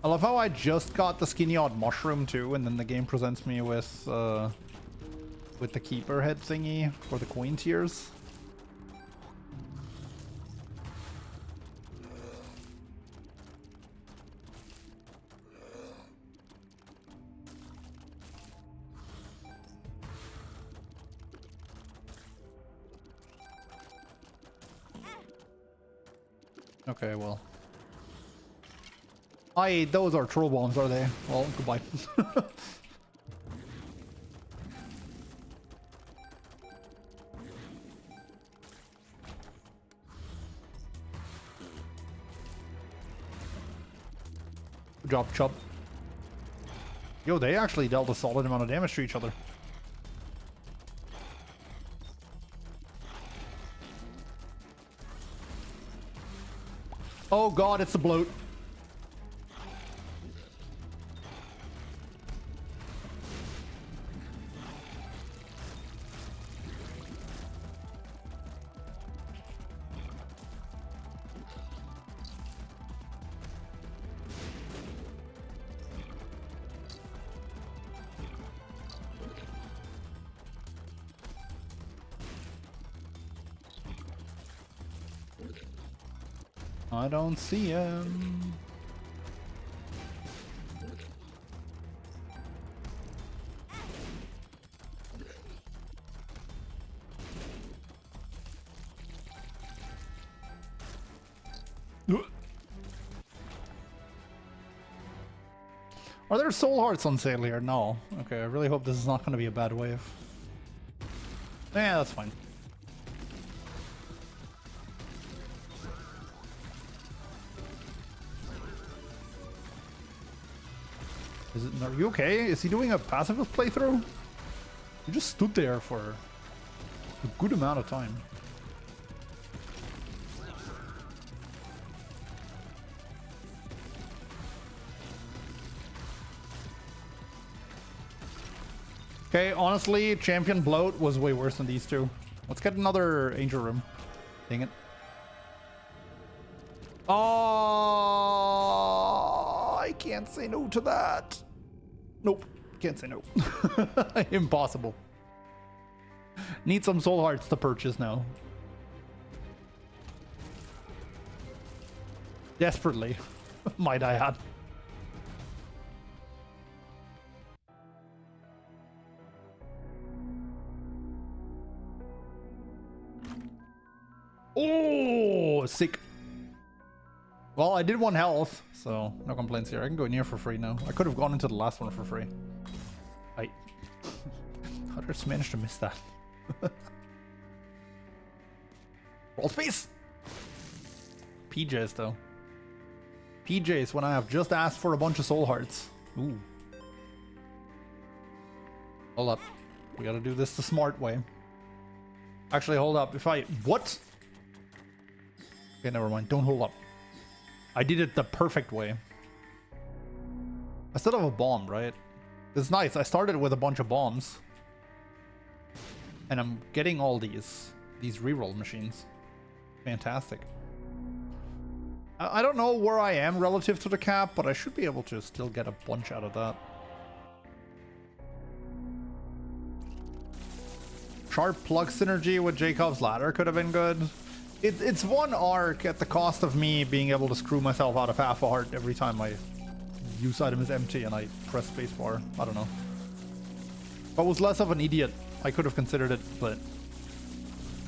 I love how I just got the skinny odd mushroom too, and then the game presents me with the keeper head thingy for the coin tiers. Okay, well. Those are troll bombs, are they? Well, goodbye. Good job, Chub. Yo, they actually dealt a solid amount of damage to each other. Oh god, it's the bloat. I don't see him. Are there soul hearts on sale here? No. Okay, I really hope this is not going to be a bad wave. Yeah, that's fine. Are you okay? Is he doing a pacifist playthrough? He just stood there for a good amount of time. Okay, honestly, Champion Bloat was way worse than these two. Let's get another Angel Room. Dang it. Oh, I can't say no to that. Nope, can't say no. Impossible. Need some soul hearts to purchase now. Desperately, might I add. Oh, sick. Well, I did 1 health, so no complaints here. I can go in here for free now. I could have gone into the last one for free. How did I just manage to miss that? Roll space! PJs, though. PJs when I have just asked for a bunch of soul hearts. Ooh. Hold up. We gotta do this the smart way. Actually, hold up. If I... What? Okay, never mind. Don't hold up. I did it the perfect way. I still have a bomb, right? It's nice. I started with a bunch of bombs. And I'm getting all these reroll machines. Fantastic. I don't know where I am relative to the cap, but I should be able to still get a bunch out of that. Sharp plug synergy with Jacob's ladder could have been good. It's 1 arc at the cost of me being able to screw myself out of half a heart every time my use item is empty and I press spacebar. I don't know. If I was less of an idiot, I could have considered it, but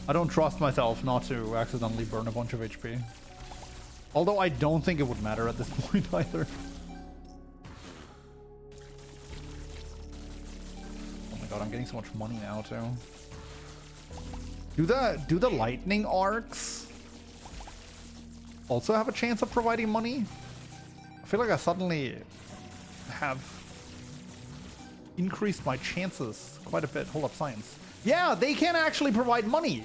I don't trust myself not to accidentally burn a bunch of HP. Although I don't think it would matter at this point either. Oh my god, I'm getting so much money now too. Do the lightning arcs also have a chance of providing money? I feel like I suddenly have increased my chances quite a bit. Hold up, science. Yeah, they can actually provide money.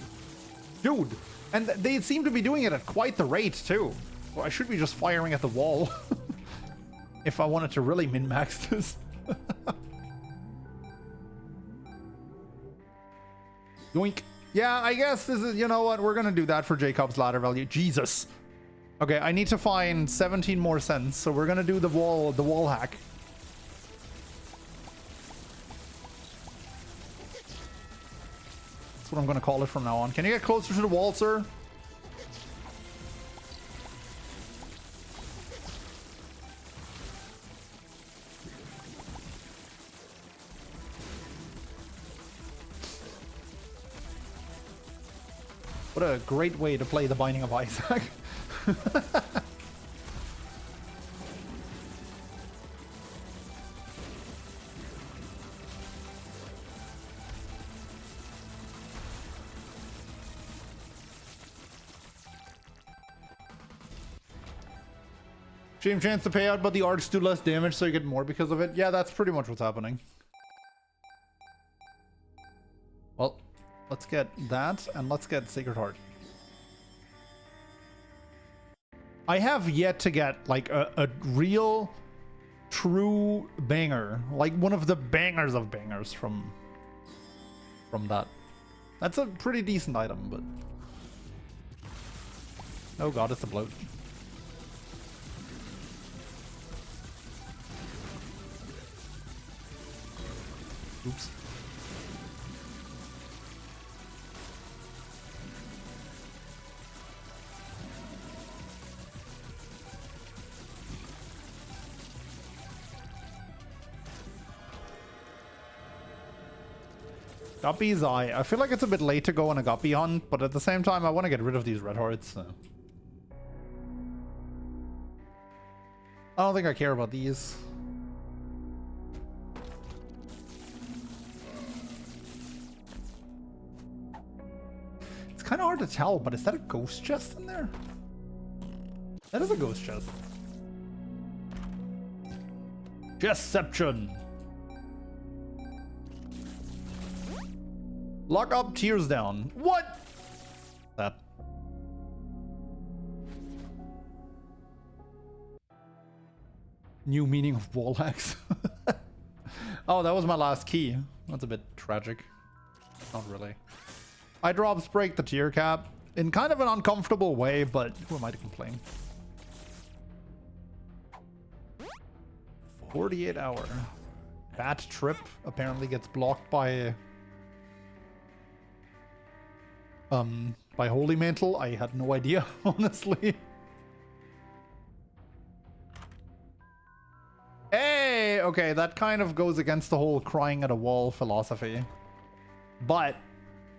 Dude. And they seem to be doing it at quite the rate too. Well, I should be just firing at the wall if I wanted to really min-max this. Yoink. Yeah, I guess this is, you know what, we're gonna do that for Jacob's ladder value. Jesus. Okay, I need to find 17 more cents, so we're gonna do the wall hack. That's what I'm gonna call it from now on. Can you get closer to the wall, sir? What a great way to play the Binding of Isaac. Same chance to pay out, but the arcs do less damage, so you get more because of it. Yeah, that's pretty much what's happening. Well, let's get that, and let's get Sacred Heart. I have yet to get, like, a real, true banger. Like, one of the bangers of bangers from that. That's a pretty decent item, but... Oh god, it's a bloat. Oops. Guppy's Eye. I feel like it's a bit late to go on a Guppy hunt, but at the same time I want to get rid of these red hearts, so... I don't think I care about these. It's kind of hard to tell, but is that a ghost chest in there? That is a ghost chest. Chestception. Lock up, tears down. What? That. New meaning of wall hacks. Oh, that was my last key. That's a bit tragic. Not really. Eye drops break the tier cap in kind of an uncomfortable way, but who am I to complain? 48 hour. Bat trip apparently gets blocked by Holy Mantle. I had no idea, honestly. Hey, okay, that kind of goes against the whole crying at a wall philosophy. But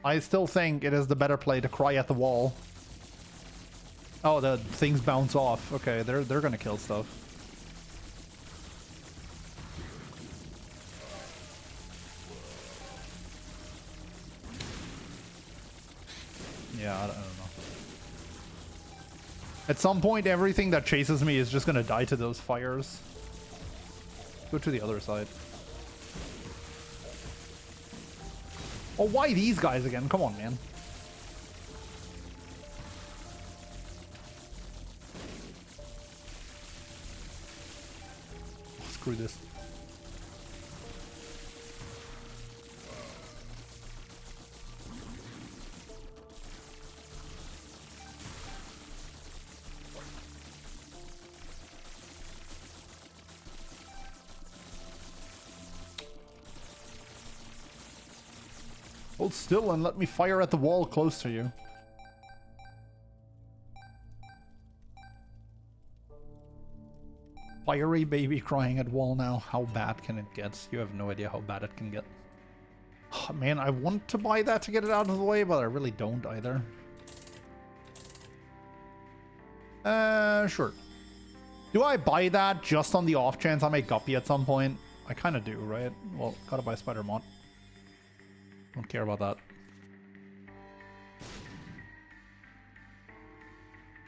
I still think it is the better play to cry at the wall. Oh, the things bounce off. Okay, they're gonna kill stuff. Yeah, I don't know. At some point, everything that chases me is just gonna die to those fires. Go to the other side. Oh, why these guys again? Come on, man. Oh, screw this. Hold still and let me fire at the wall close to you. Fiery baby crying at wall now. How bad can it get? You have no idea how bad it can get. Oh, man, I want to buy that to get it out of the way, but I really don't either. Sure. Do I buy that just on the off chance I make Guppy at some point? I kind of do, right? Well, gotta buy Spider Mod. Don't care about that.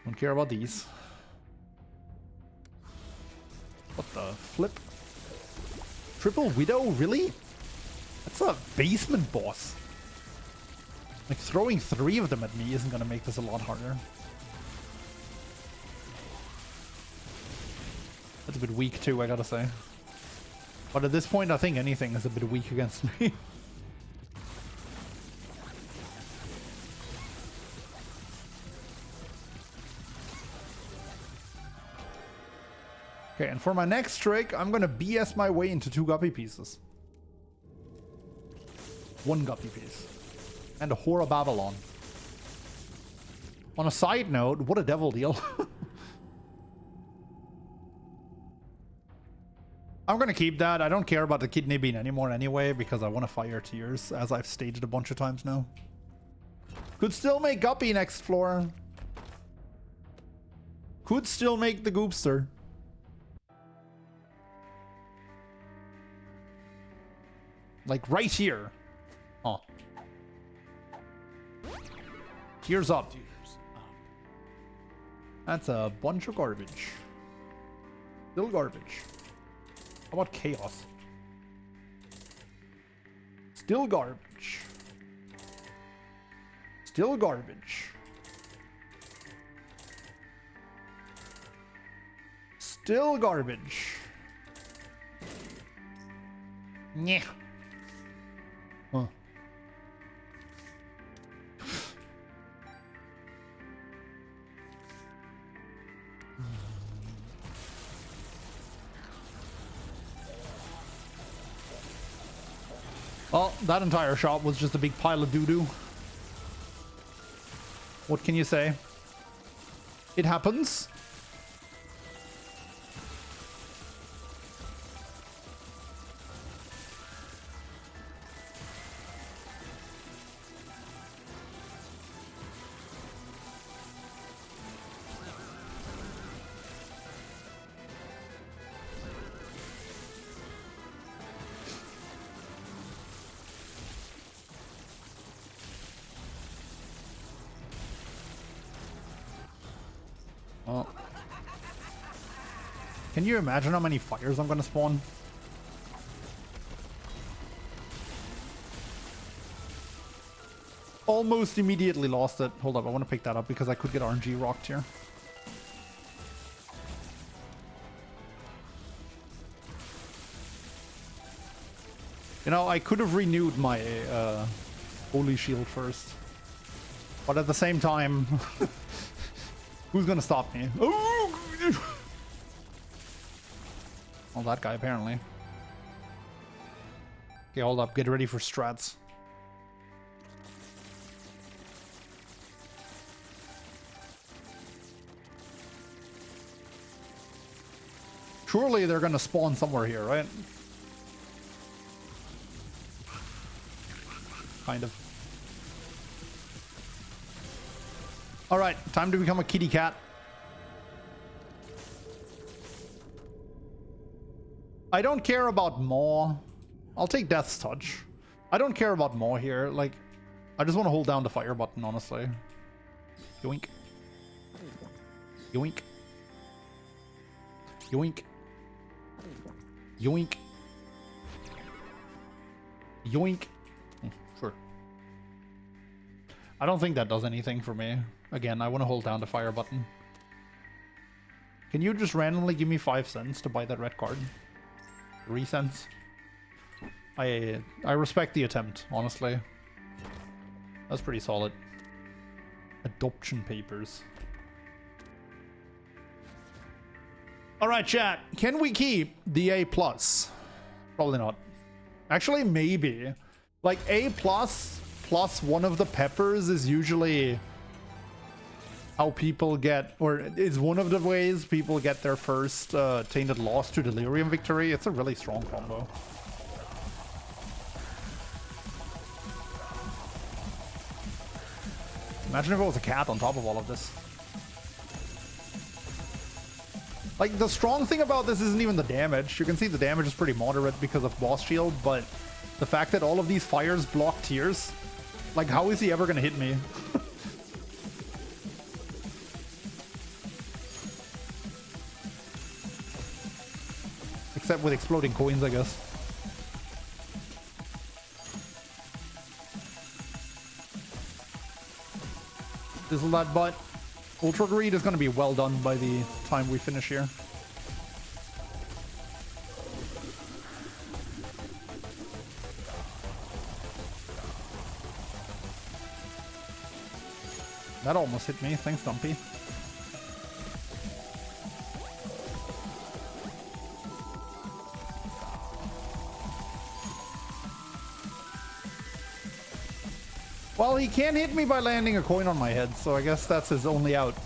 Don't care about these. What the flip? Triple Widow? Really? That's a basement boss. Like, throwing 3 of them at me isn't gonna make this a lot harder. That's a bit weak too, I gotta say. But at this point, I think anything is a bit weak against me. Okay, and for my next trick, I'm gonna BS my way into 2 Guppy pieces. 1 Guppy piece. And a Whore of Babylon. On a side note, what a devil deal. I'm gonna keep that. I don't care about the kidney bean anymore anyway, because I want to fire tears, as I've stated a bunch of times now. Could still make Guppy next floor. Could still make the Goopster. Like right here. Oh. Tears up. That's a bunch of garbage. Still garbage. How about chaos? Still garbage. Still garbage. Still garbage. Yeah. Huh. Well, that entire shop was just a big pile of doo-doo. What can you say? It happens. Oh. Can you imagine how many fires I'm gonna spawn? Almost immediately lost it. Hold up, I want to pick that up because I could get RNG rocked here. You know, I could have renewed my holy shield first. But at the same time... Who's gonna stop me? Oh! Well, that guy, apparently. Okay, hold up. Get ready for strats. Surely they're gonna spawn somewhere here, right? Kind of. Alright, time to become a kitty cat. I don't care about Maw. I'll take Death's Touch. I don't care about Maw here. Like, I just want to hold down the fire button, honestly. Yoink. Yoink. Yoink. Yoink. Yoink. Sure. I don't think that does anything for me. Again, I want to hold down the fire button. Can you just randomly give me 5 cents to buy that red card? 3 cents? I respect the attempt, honestly. That's pretty solid. Adoption papers. Alright, chat. Can we keep the A+? Probably not. Actually, maybe. Like, A+, plus one of the peppers is usually how people get, or is one of the ways people get their first Tainted Loss to Delirium victory. It's a really strong combo. Imagine if it was a cat on top of all of this. Like, the strong thing about this isn't even the damage. You can see the damage is pretty moderate because of boss shield, but the fact that all of these fires block tears, like, how is he ever gonna hit me? Except with exploding coins, I guess. Dizzle that butt. Ultra Greed is going to be well done by the time we finish here. That almost hit me. Thanks, Dumpy. Well, he can't hit me by landing a coin on my head, so I guess that's his only out.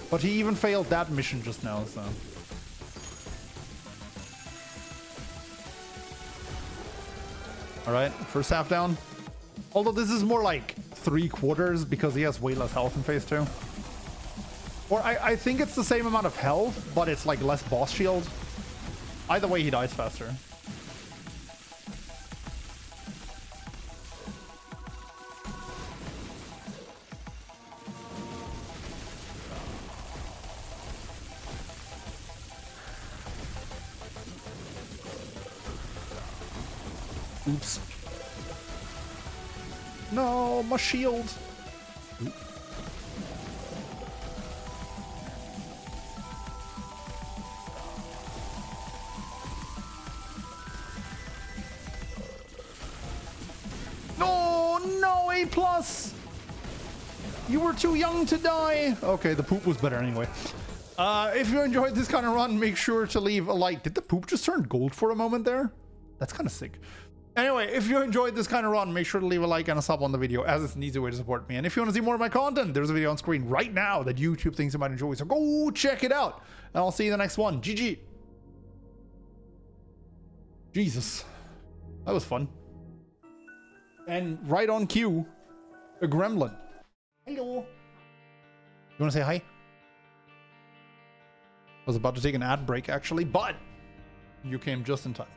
But he even failed that mission just now, so... Alright, first half down. Although this is more like 3/4 because he has way less health in phase 2. Or I think it's the same amount of health, but it's like less boss shield. Either way, he dies faster. Oops. No, my shield. Oop. No, A+. You were too young to die. Okay, the poop was better anyway. If you enjoyed this kind of run, make sure to leave a like. Did the poop just turn gold for a moment there? That's kind of sick. Anyway, if you enjoyed this kind of run, make sure to leave a like and a sub on the video, as it's an easy way to support me. And if you want to see more of my content, there's a video on screen right now that YouTube thinks you might enjoy, so go check it out. And I'll see you in the next one. GG. Jesus. That was fun. And right on cue, a gremlin. Hello. You want to say hi? I was about to take an ad break, actually, but you came just in time.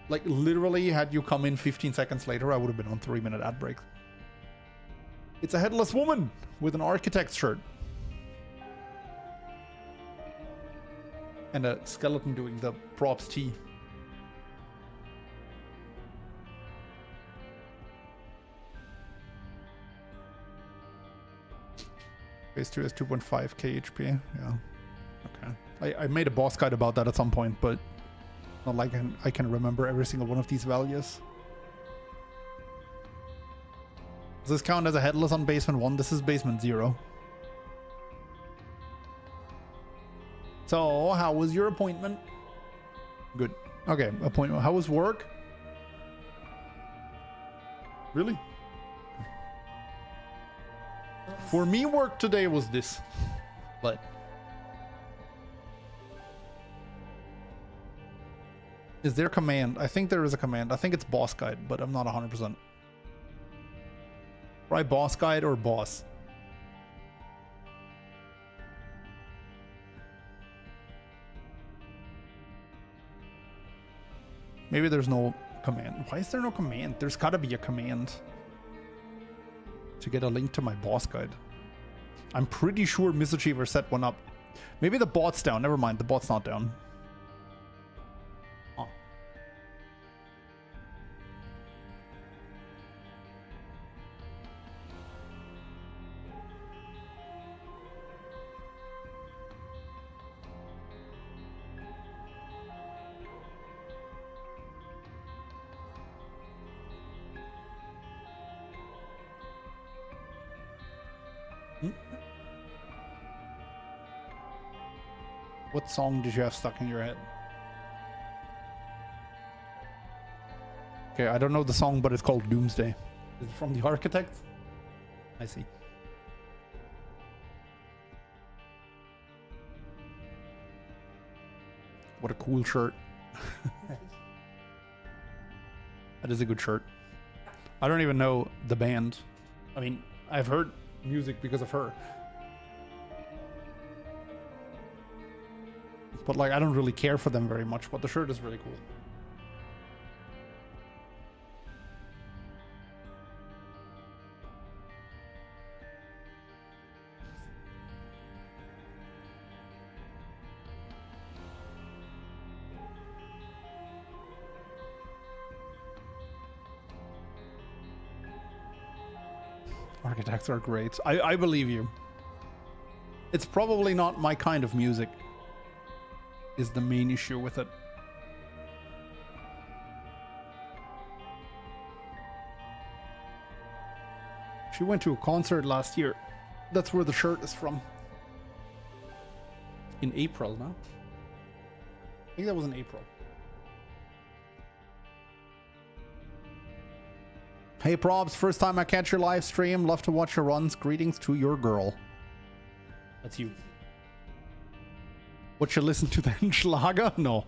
Like, literally, had you come in 15 seconds later, I would have been on 3-minute ad break. It's a headless woman with an architect's shirt. And a skeleton doing the props T. Phase 2 has 2.5k HP. Yeah. Okay. I made a boss guide about that at some point, but not like I can remember every single one of these values. Does this count as a headless on basement 1? This is basement 0. So, how was your appointment? Good. Okay, appointment. How was work? Really? For me, work today was this. But is there command? I think there is a command. I think it's boss guide, but I'm not 100%. Try boss guide or boss. Maybe there's no command. Why is there no command? There's gotta be a command to get a link to my boss guide. I'm pretty sure Misachiever set one up. Maybe the bot's down. Never mind, the bot's not down. Oh. What song did you have stuck in your head? Okay, I don't know the song, but it's called Doomsday. Is it from The Architect? I see. What a cool shirt. That is a good shirt. I don't even know the band. I mean, I've heard music because of her. But like, I don't really care for them very much, but the shirt is really cool. Architects are great. I believe you. It's probably not my kind of music, is the main issue with it. She went to a concert last year. That's where the shirt is from. In April, no? I think that was in April. Hey Probs, first time I catch your live stream. Love to watch your runs. Greetings to your girl. That's you. What you listen to then? Schlager? No.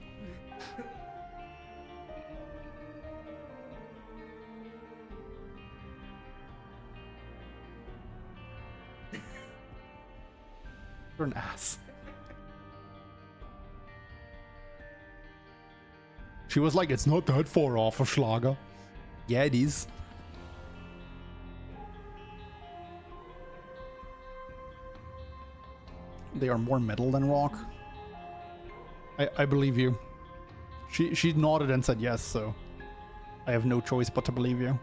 You're an ass. She was like, it's not that far off of Schlager. Yeah, it is. They are more metal than rock. I believe you. She nodded and said yes, so I have no choice but to believe you.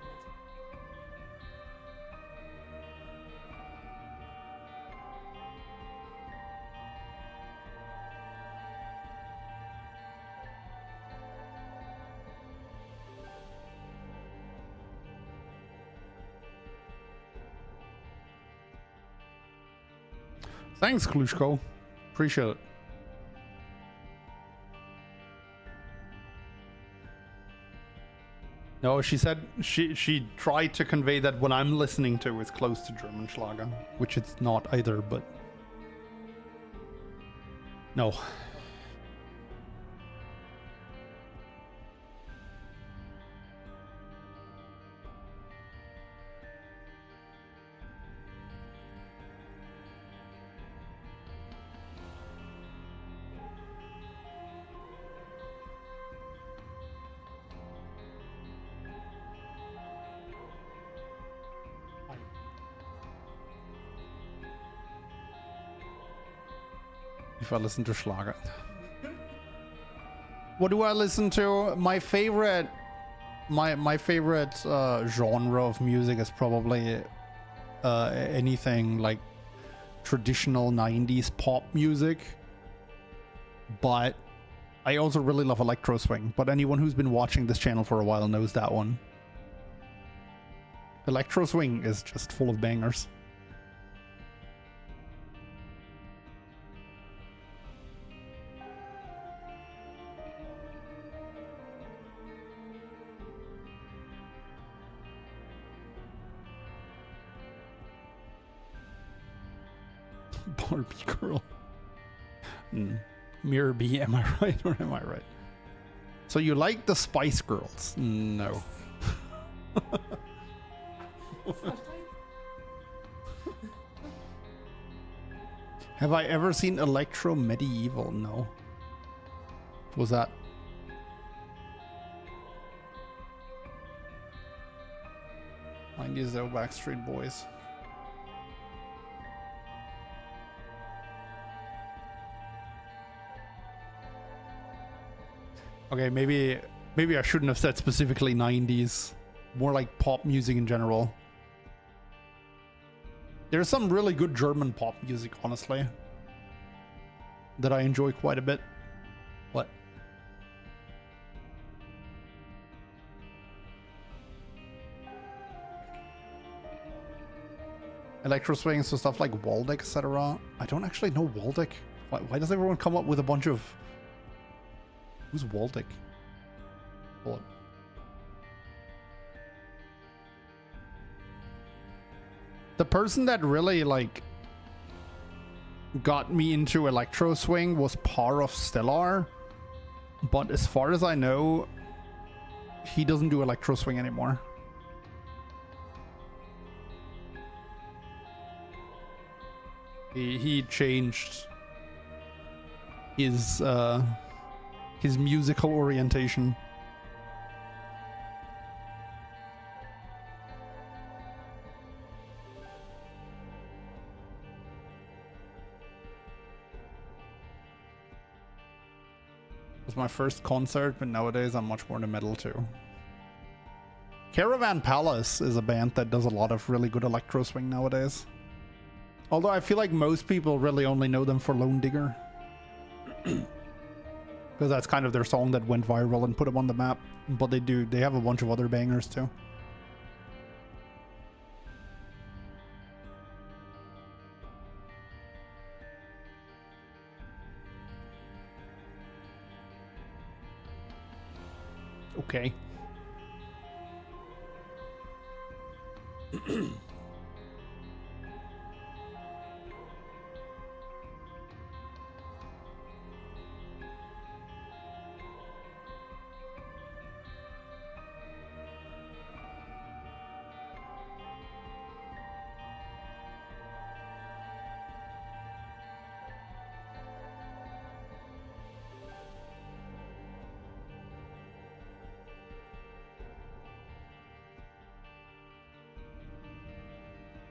Thanks, Klushko. Appreciate it. No, she said she tried to convey that what I'm listening to is close to German Schlager, which it's not either, but no. If I listen to Schlager. What do I listen to? My favorite genre of music is probably anything like traditional 90s pop music. But I also really love electro swing. But anyone who's been watching this channel for a while knows that one. Electro swing is just full of bangers. Barbie girl. Mirror B, am I right or am I right? So you like the Spice Girls? No. Have I ever seen Electro Medieval? No. What was that? Mine is though Backstreet Boys. Okay, maybe I shouldn't have said specifically 90s. More like pop music in general. There's some really good German pop music, honestly, that I enjoy quite a bit. What? Electro swing, so stuff like Waldeck, etc. I don't actually know Waldeck. Why does everyone come up with a bunch of... Who's Waldeck? Hold on. The person that really like got me into electro swing was Par of Stellar, but as far as I know, he doesn't do electro swing anymore. He changed his musical orientation. It was my first concert, but nowadays I'm much more into metal too. Caravan Palace is a band that does a lot of really good electro swing nowadays. Although I feel like most people really only know them for Lone Digger. Because that's kind of their song that went viral and put them on the map. But they have a bunch of other bangers too. Okay.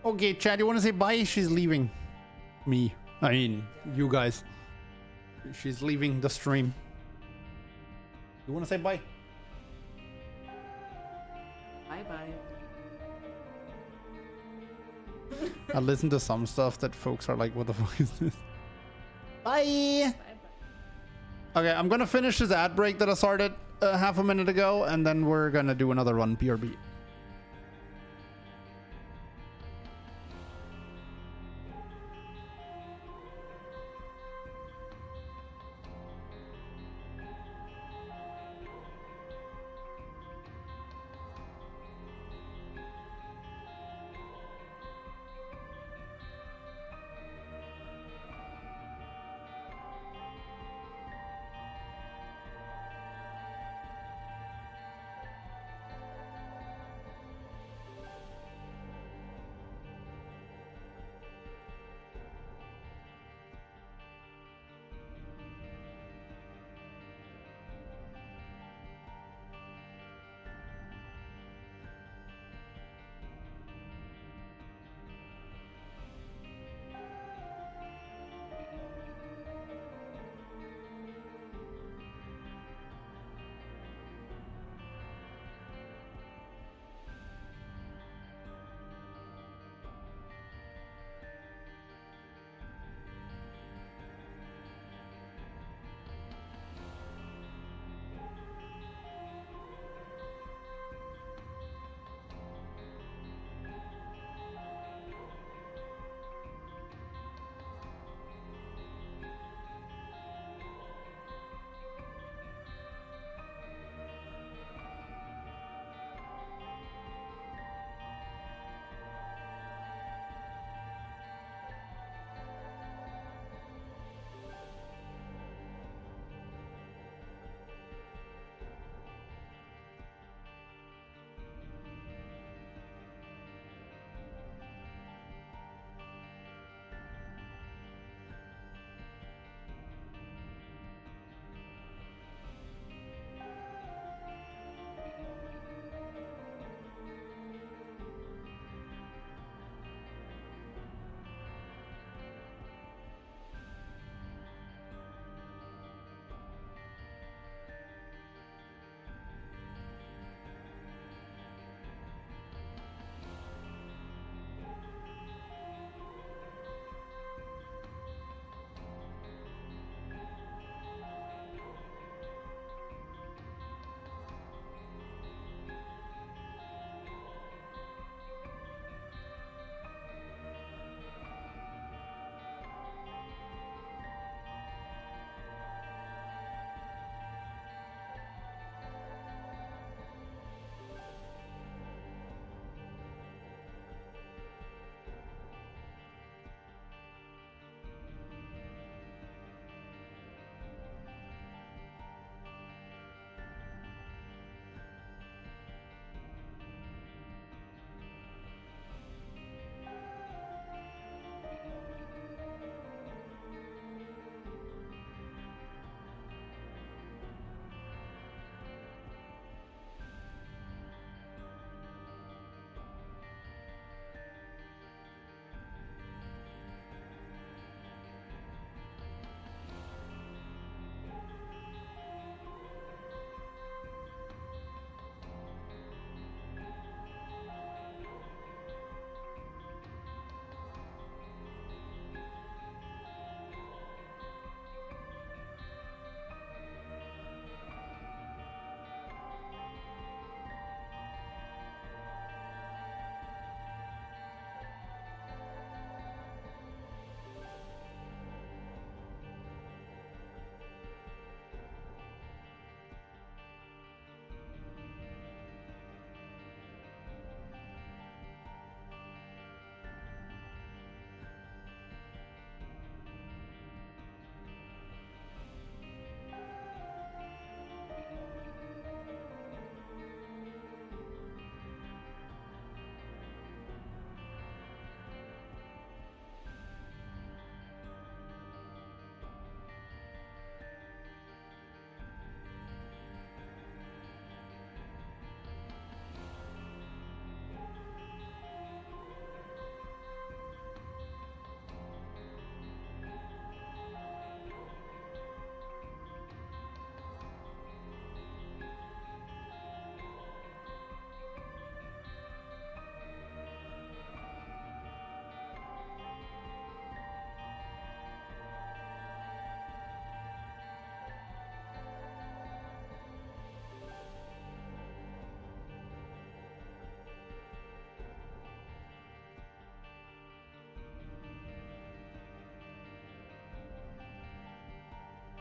Okay, Chad, you want to say bye? She's leaving. Me. I mean, you guys. She's leaving the stream. You want to say bye? Bye bye. I listen to some stuff that folks are like, what the fuck is this? Bye! Bye bye. Okay, I'm gonna finish this ad break that I started half a minute ago, and then we're gonna do another run, BRB.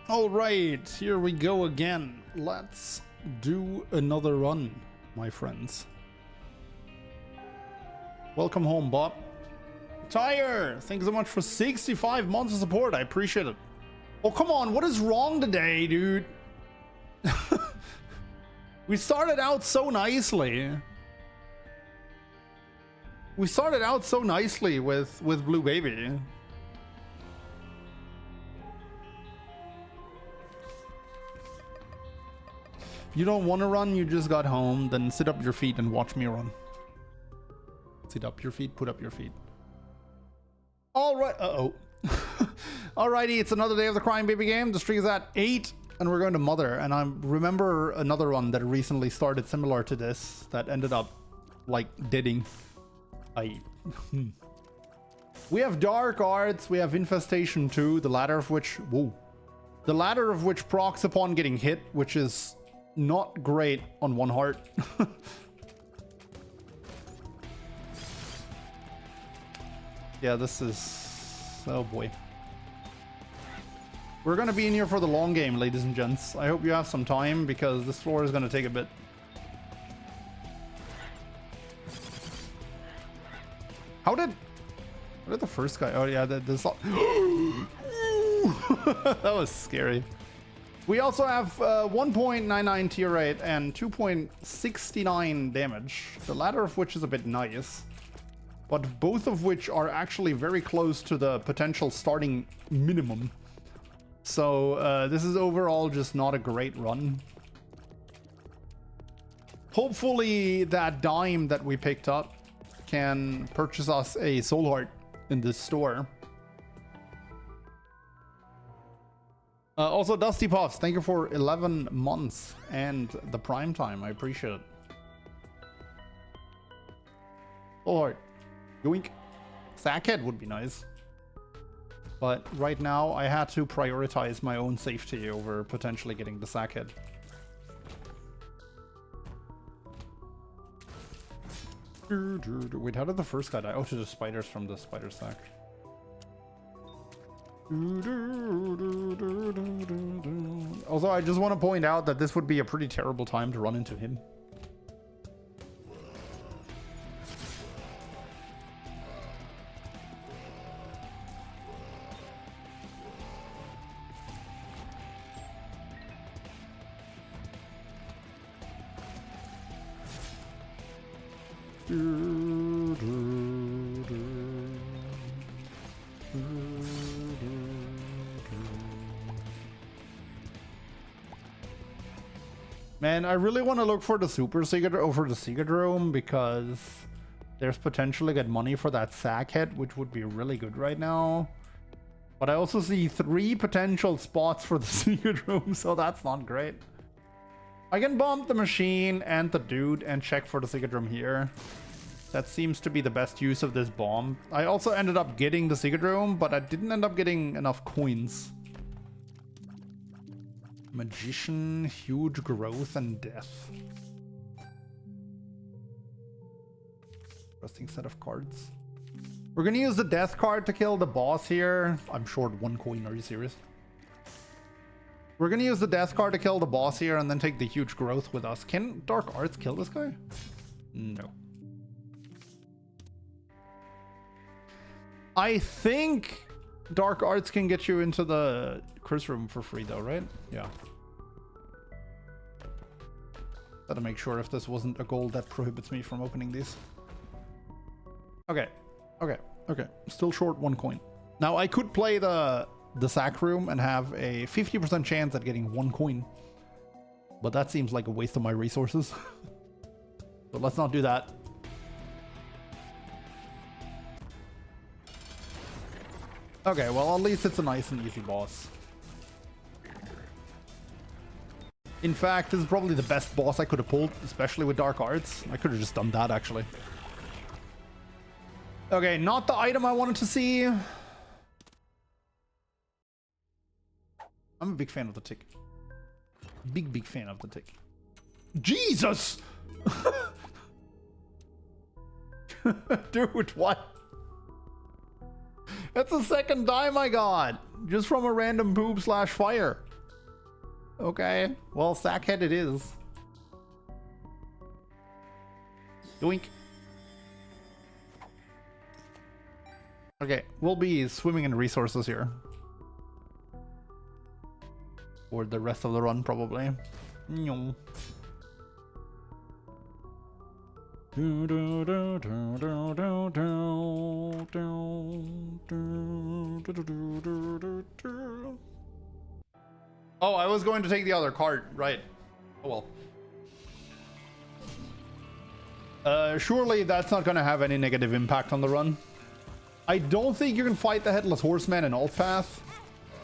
All right, here we go again. Let's do another run, my friends. Welcome home, Bob. Tyre, thanks so much for 65 months of support. I appreciate it. Oh, come on. What is wrong today, dude? We started out so nicely. We started out so nicely with Blue Baby. If you don't want to run, you just got home, then sit up your feet and watch me run. Sit up your feet, put up your feet. All right. Uh-oh. Alrighty, it's another day of the Crying Baby game. The streak is at 8, and we're going to Mother. And I remember another one that recently started similar to this that ended up, like, deading. We have Dark Arts, we have Infestation 2, the latter of which... Whoa. The latter of which procs upon getting hit, which is not great on one heart. Yeah, this is... Oh boy. We're gonna be in here for the long game, ladies and gents. I hope you have some time, because this floor is gonna take a bit. How did the first guy... Oh yeah, this... That was scary. We also have 1.99 tier rate and 2.69 damage. The latter of which is a bit nice. But both of which are actually very close to the potential starting minimum. So this is overall just not a great run. Hopefully that dime that we picked up can purchase us a soul heart in this store. Also, Dusty Puffs, thank you for 11 months and the prime time. I appreciate it. Soul heart. Yoink. Sackhead would be nice. But right now, I had to prioritize my own safety over potentially getting the Sackhead. Wait, how did the first guy die? Oh, to the spiders from the spider sack. Also, I just want to point out that this would be a pretty terrible time to run into him. Man, I really want to look for the Super Secret over the Secret Room because there's potential to get money for that Sackhead, which would be really good right now. But I also see 3 potential spots for the Secret Room, so that's not great. I can bump the machine and the dude and check for the Secret Room here. That seems to be the best use of this bomb. I also ended up getting the Secret Room, but I didn't end up getting enough coins. Magician, huge growth, and death. Interesting set of cards. We're gonna use the death card to kill the boss here. I'm short 1 coin, are you serious? We're gonna use the death card to kill the boss here and then take the huge growth with us. Can Dark Arts kill this guy? No. I think Dark Arts can get you into the curse room for free though, right? Yeah. Gotta make sure if this wasn't a goal that prohibits me from opening these. Okay. Still short 1 coin. Now I could play the sack room and have a 50% chance at getting 1 coin. But that seems like a waste of my resources. But let's not do that. Okay, well, at least it's a nice and easy boss. In fact, this is probably the best boss I could have pulled, especially with Dark Arts. I could have just done that, actually. Okay, not the item I wanted to see. I'm a big fan of the tick. Big fan of the tick. Jesus! Dude, what? That's the second dime I got. Just from a random poop/fire. Okay, well, sackhead it is. Doink. Okay, we'll be swimming in resources here. For the rest of the run, probably. Nyong. Oh, I was going to take the other card, right. Oh well. Surely that's not going to have any negative impact on the run. I don't think you can fight the Headless Horseman in Alt Path.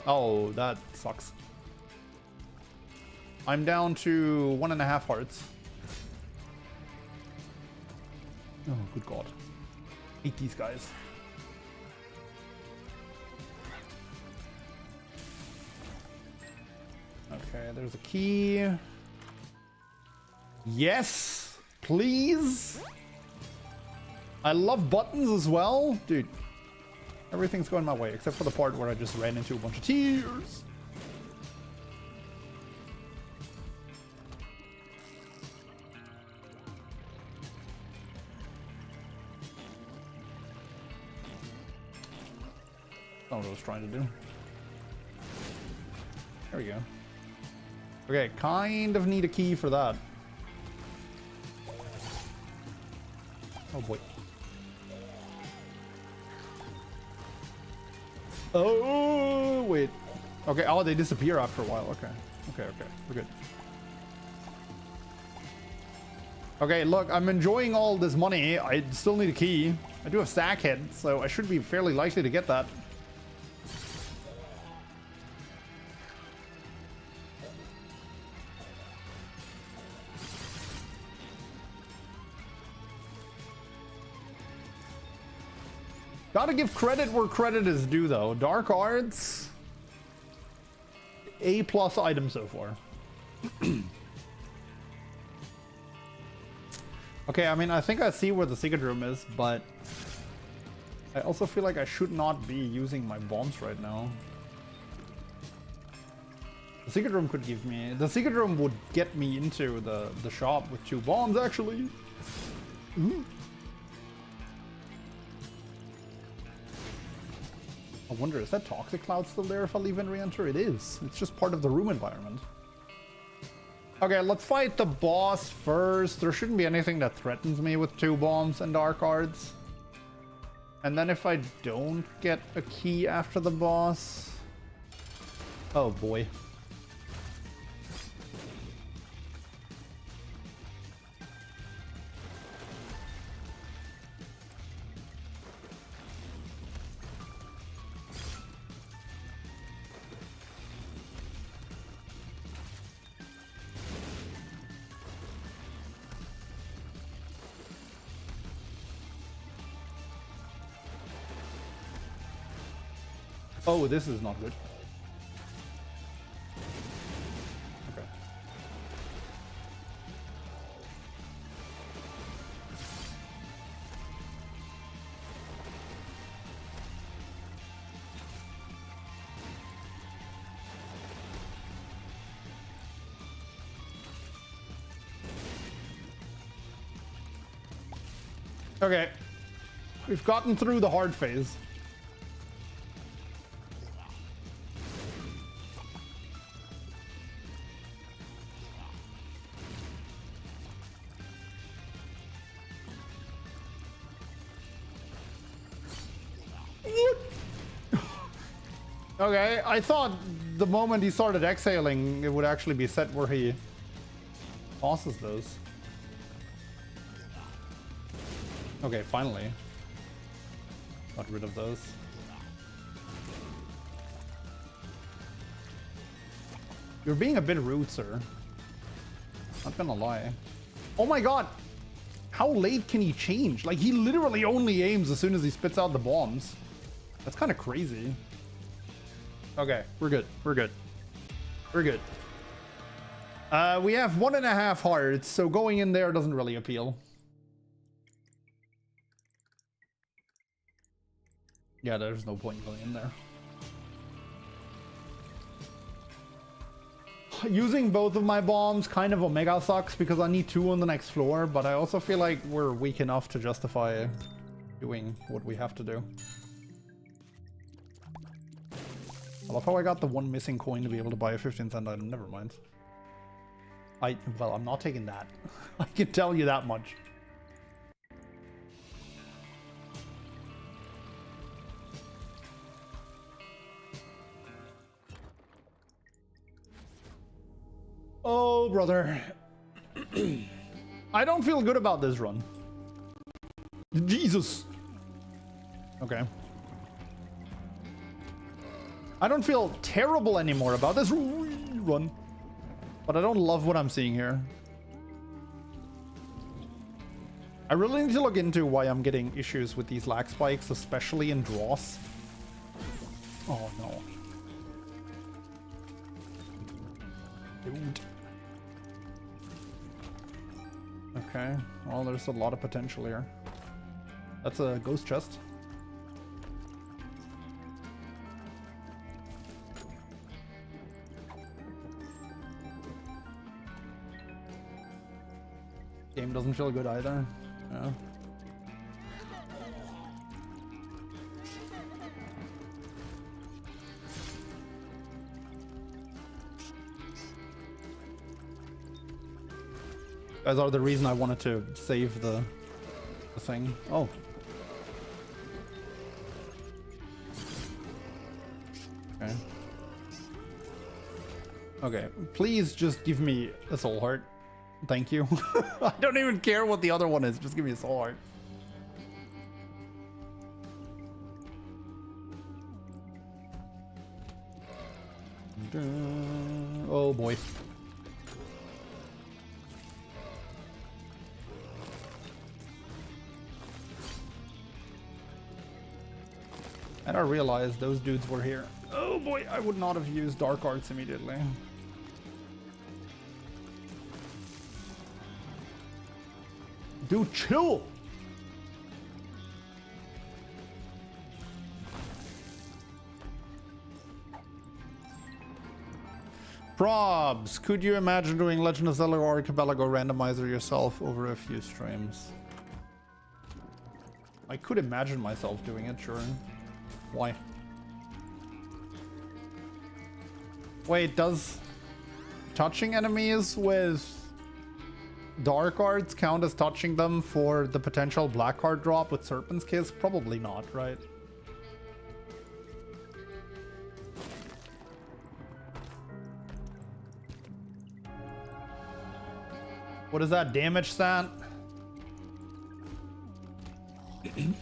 Oh, that sucks. I'm down to 1.5 hearts. Oh, good god. Hate these guys. Okay, there's a key. Yes, please. I love buttons as well. Dude, everything's going my way except for the part where I just ran into a bunch of tears. That's not what I was trying to do. There we go. Okay, kind of need a key for that. Oh boy. Oh, wait. Okay, oh, they disappear after a while. Okay. Okay, we're good. Okay, look, I'm enjoying all this money. I still need a key. I do have Sackhead, so I should be fairly likely to get that. Gotta give credit where credit is due, though. Dark Arts, A+ item so far. Okay, I mean, I think I see where the secret room is, but I also feel like I should not be using my bombs right now. The secret room could give me... The secret room would get me into the shop with 2 bombs, actually. Ooh. I wonder, is that Toxic Cloud still there if I leave and re-enter? It is. It's just part of the room environment. Okay, let's fight the boss first. There shouldn't be anything that threatens me with 2 bombs and Dark Arts. And then if I don't get a key after the boss... Oh boy. Oh, this is not good. Okay. Okay. We've gotten through the hard phase. Okay, I thought the moment he started exhaling, it would actually be set where he tosses those. Okay, finally. Got rid of those. You're being a bit rude, sir. Not gonna lie. Oh my god! How late can he change? Like, he literally only aims as soon as he spits out the bombs. That's kind of crazy. Okay, we're good. We're good. We're good. We have 1.5 hearts, so going in there doesn't really appeal. Yeah, there's no point going in there. using both of my bombs kind of omega sucks because I need 2 on the next floor, but I also feel like we're weak enough to justify doing what we have to do. I love how I got the 1 missing coin to be able to buy a 15-cent item. Never mind. Well, I'm not taking that. I can tell you that much. Oh, brother. I don't feel good about this run. Jesus. Okay. I don't feel terrible anymore about this run. But I don't love what I'm seeing here. I really need to look into why I'm getting issues with these lag spikes, especially in draws. Oh, no. Dude. Okay, well, there's a lot of potential here. That's a ghost chest. Game doesn't feel good either. Yeah. Guys are the reason I wanted to save the thing. Oh. Okay. Okay, please just give me a soul heart. Thank you. I don't even care what the other one is. Just give me a soul heart. Oh boy. And I realized those dudes were here. Oh boy, I would not have used dark arts immediately. Dude, chill! Probs, could you imagine doing Legend of Zelda Archipelago randomizer yourself over a few streams? I could imagine myself doing it, sure. Why? Wait, does touching enemies with dark arts count as touching them for the potential black card drop with Serpent's Kiss? Probably not, right? What is that damage stat?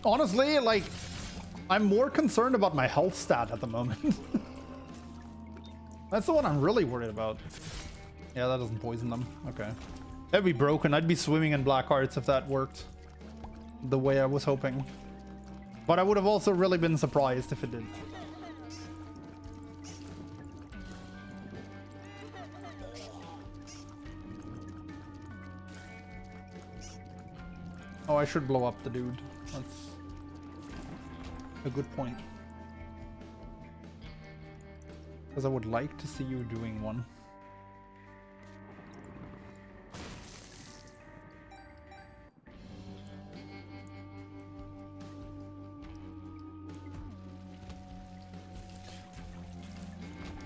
Honestly, like, I'm more concerned about my health stat at the moment. That's the one I'm really worried about. Yeah, that doesn't poison them. Okay. That'd be broken. I'd be swimming in black hearts if that worked the way I was hoping. But I would have also really been surprised if it did. Oh, I should blow up the dude. That's a good point. Because I would like to see you doing one.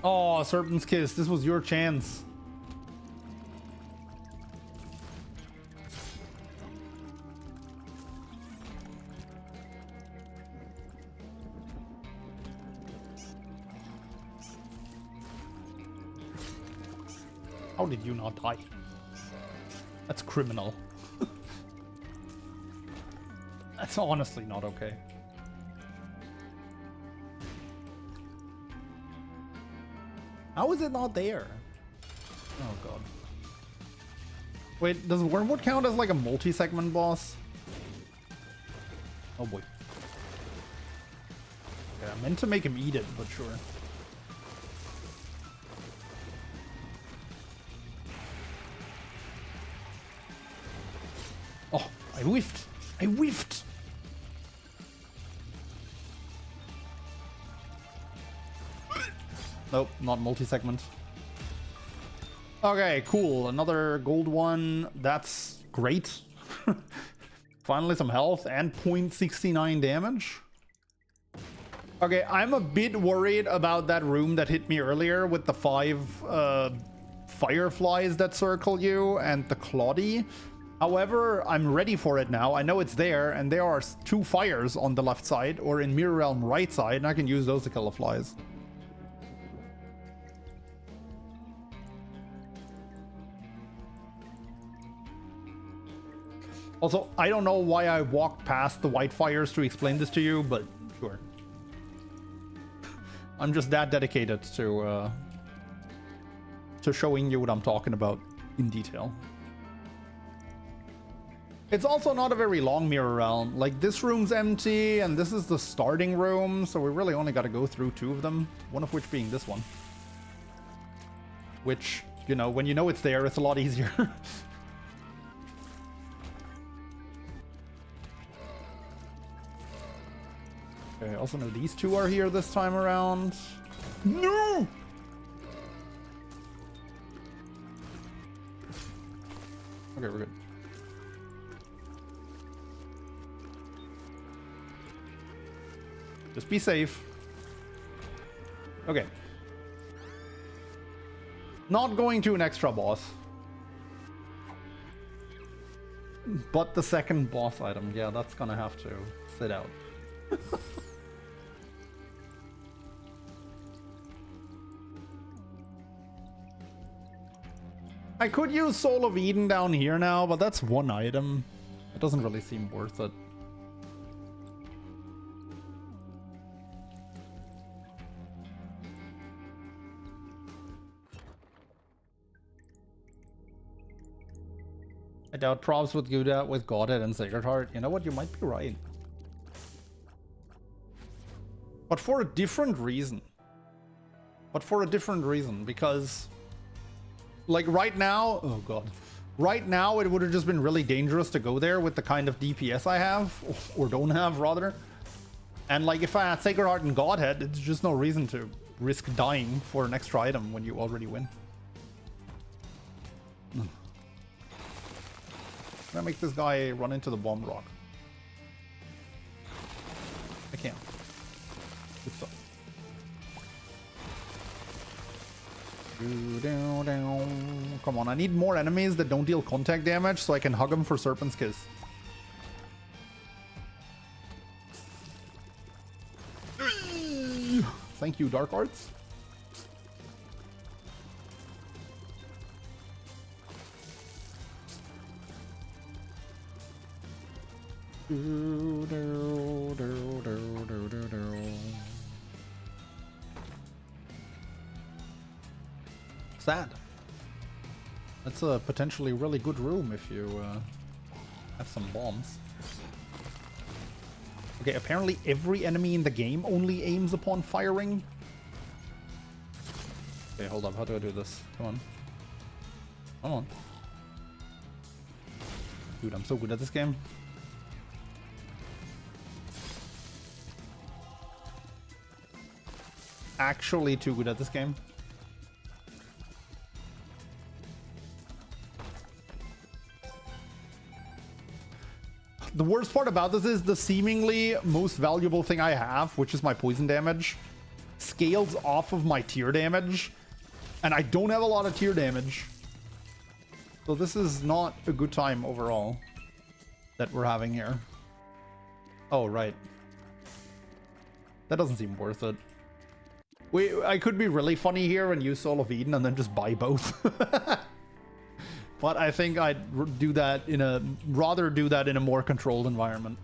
Oh, Serpent's Kiss. This was your chance. How did you not die? That's criminal. That's honestly not okay. How is it not there? Oh god. Wait, does Wormwood count as like a multi-segment boss? Oh boy. Yeah, I meant to make him eat it, but sure. Oh, I whiffed! I whiffed! Nope, not multi-segment. Okay, cool. Another gold one. That's great. Finally some health and 0.69 damage. Okay, I'm a bit worried about that room that hit me earlier with the 5 fireflies that circle you and the Claudie. However, I'm ready for it now. I know it's there, and there are 2 fires on the left side, or in Mirror Realm right side, and I can use those to kill the flies. Also, I don't know why I walked past the white fires to explain this to you, but sure. I'm just that dedicated to showing you what I'm talking about in detail. It's also not a very long mirror realm. Like, this room's empty, and this is the starting room, so we really only got to go through 2 of them, one of which being this one. Which, you know, when you know it's there, it's a lot easier. Okay, I also know these 2 are here this time around. No! Okay, we're good. Just be safe. Okay. Not going to an extra boss. But the second boss item, yeah, that's gonna have to sit out. I could use Soul of Eden down here now, but that's 1 item. It doesn't really seem worth it. I doubt Probs would do that with Godhead and Sacred Heart. You know what? You might be right. But for a different reason. Because... like, right now... oh, God. Right now, it would have just been really dangerous to go there with the kind of DPS I have. Or don't have, rather. And, like, if I had Sacred Heart and Godhead, it's just no reason to risk dying for an extra item when you already win. Can I make this guy run into the bomb rock? I can't. Good stuff. Come on, I need more enemies that don't deal contact damage so I can hug them for Serpent's Kiss. Thank you, Dark Arts. Sad. That's a potentially really good room if you have some bombs. Okay, apparently every enemy in the game only aims upon firing. Okay, hold up. How do I do this? Come on. Come on. Dude, I'm so good at this game. Actually too good at this game. The worst part about this is the seemingly most valuable thing I have, which is my poison damage, scales off of my tier damage, and I don't have a lot of tier damage. So this is not a good time overall that we're having here. Oh, right. That doesn't seem worth it. I could be really funny here and use Soul of Eden and then just buy both. But I think I'd do that rather do that in a more controlled environment.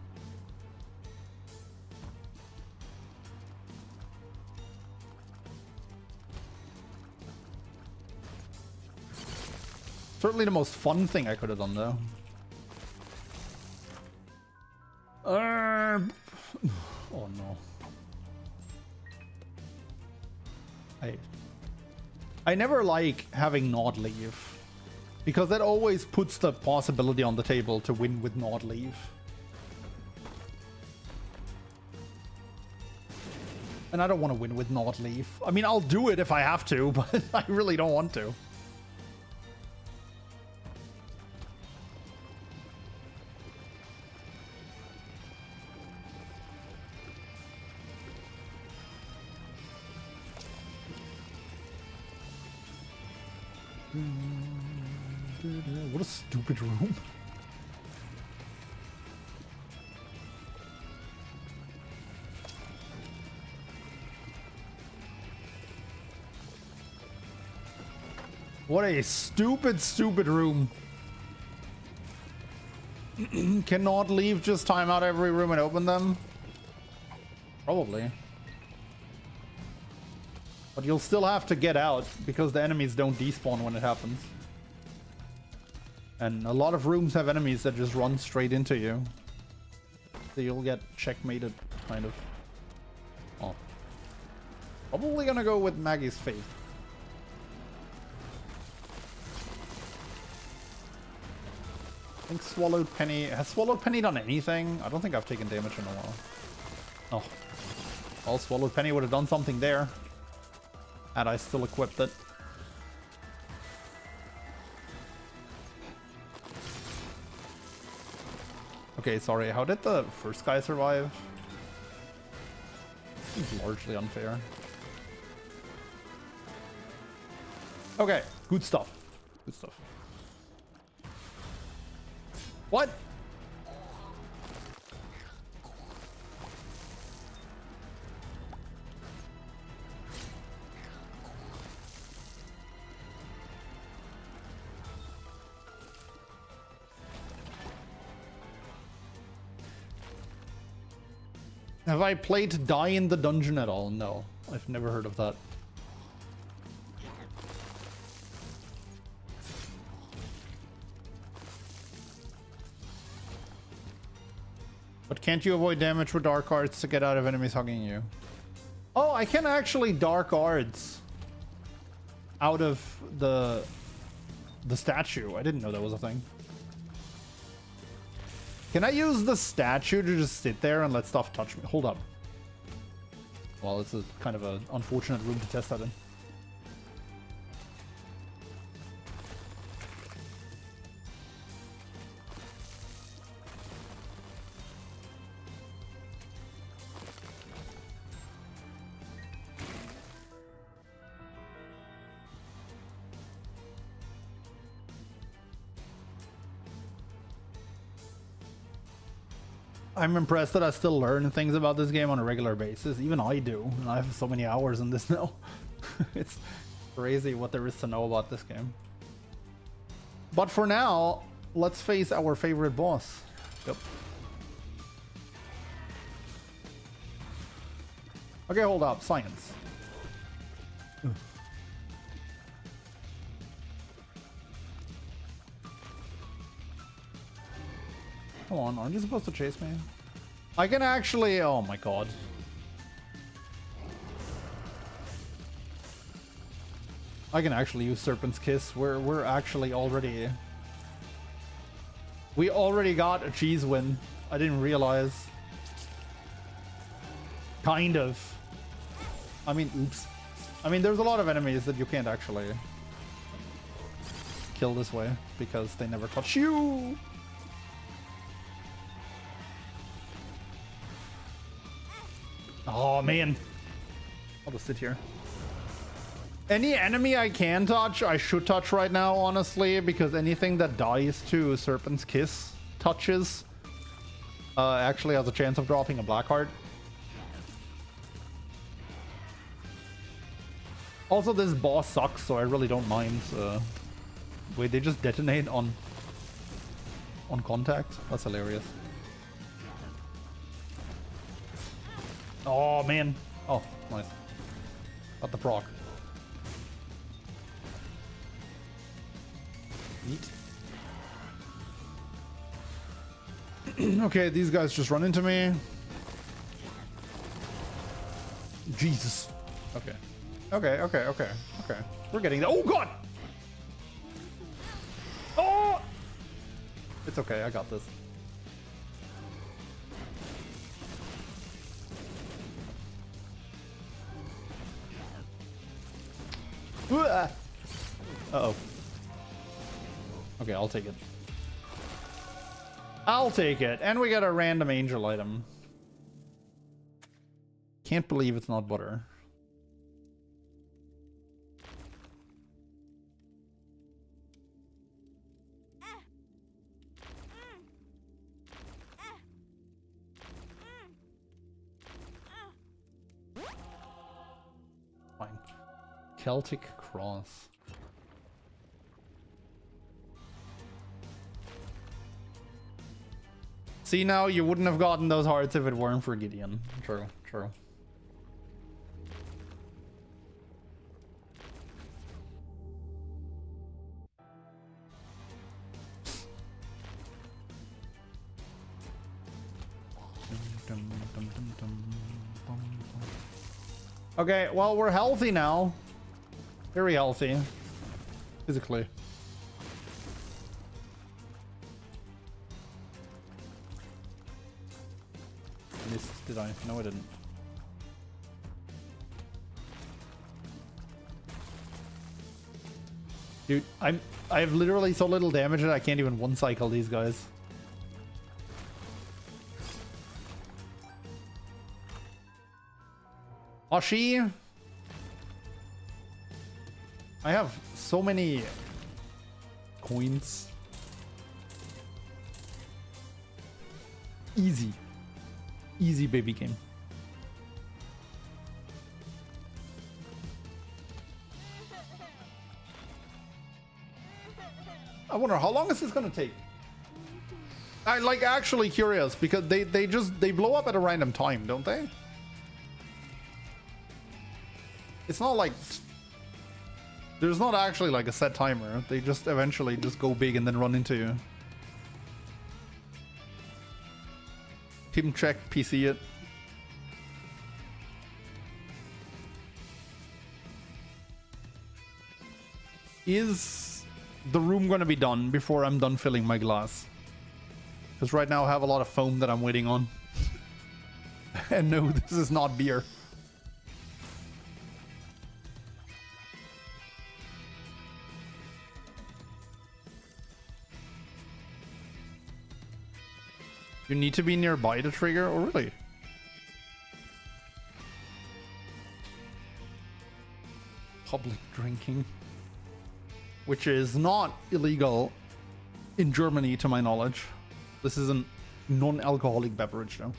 Certainly the most fun thing I could have done, though. Oh no. I never like having Nod leave, because that always puts the possibility on the table to win with Nod leave. And I don't want to win with Nod leave. I mean, I'll do it if I have to, but I really don't want to. What a stupid room. What a stupid, stupid room. Cannot leave, just time out every room and open them? Probably. But you'll still have to get out because the enemies don't despawn when it happens. And a lot of rooms have enemies that just run straight into you. So you'll get checkmated, kind of. Oh. Probably gonna go with Maggie's fate. I think Swallowed Penny... Has Swallowed Penny done anything? I don't think I've taken damage in a while. Oh. Well, Swallowed Penny would have done something there. Had I still equipped it. Okay, sorry. How did the first guy survive? Seems largely unfair. Okay, good stuff. Good stuff. What? Have I played Die in the Dungeon at all? No, I've never heard of that. But can't you avoid damage with dark arts to get out of enemies hugging you? Oh, I can actually dark arts out of the statue. I didn't know that was a thing. Can I use the statue to just sit there and let stuff touch me? Hold up. Well, this is kind of an unfortunate room to test that in. I'm impressed that I still learn things about this game on a regular basis. Even I do. And I have so many hours in this now. It's crazy what there is to know about this game. But for now, let's face our favorite boss. Yep. Okay, hold up. Science. Come on, aren't you supposed to chase me? I can actually... Oh my god. I can actually use Serpent's Kiss. We're actually already... We already got a cheese win. I didn't realize. Kind of. I mean, oops. I mean, there's a lot of enemies that you can't actually kill this way because they never touch you. Oh, man. I'll just sit here. Any enemy I can touch, I should touch right now, honestly, because anything that dies to Serpent's Kiss touches actually has a chance of dropping a black heart. Also, this boss sucks, so I really don't mind. Wait, they just detonate on contact? That's hilarious. Oh, man. Oh, nice. Got the proc. Neat. Okay, these guys just run into me. Jesus. Okay. Okay. We're getting there. Oh, God! Oh! It's okay, I got this. Uh-oh. Okay, I'll take it. I'll take it. And we got a random angel item. Can't believe it's not butter. Fine. Celtic Cross. See, now you wouldn't have gotten those hearts if it weren't for Gideon. True, true. Okay, well, we're healthy now. Very healthy. Physically. Missed, did I? No, I didn't. Dude, I have literally so little damage that I can't even one-cycle these guys. Ashi! I have so many coins. Easy. Easy baby game. I wonder how long is this gonna take? I'm like actually curious because they blow up at a random time, don't they? It's not like there's not actually like a set timer. They just eventually just go big and then run into you. Team check, PC it. Is the room gonna be done before I'm done filling my glass? Because right now I have a lot of foam that I'm waiting on. And no, this is not beer. You need to be nearby the trigger? Oh, really? Public drinking. Which is not illegal in Germany, to my knowledge. This is a non-alcoholic beverage, though.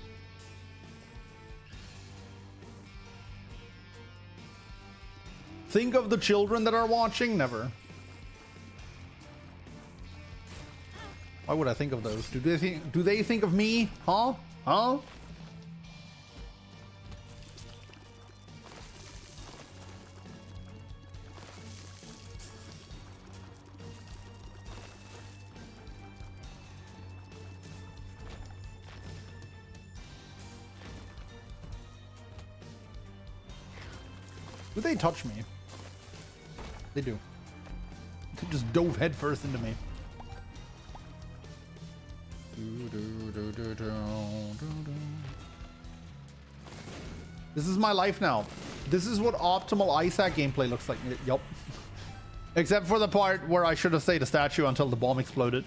Think of the children that are watching? Never. Why would I think of those? Do they think of me? Huh? Huh? Do they touch me? They do. They just dove headfirst into me. This is my life now. This is what optimal Isaac gameplay looks like. Yup. Except for the part where I should have stayed a statue until the bomb exploded.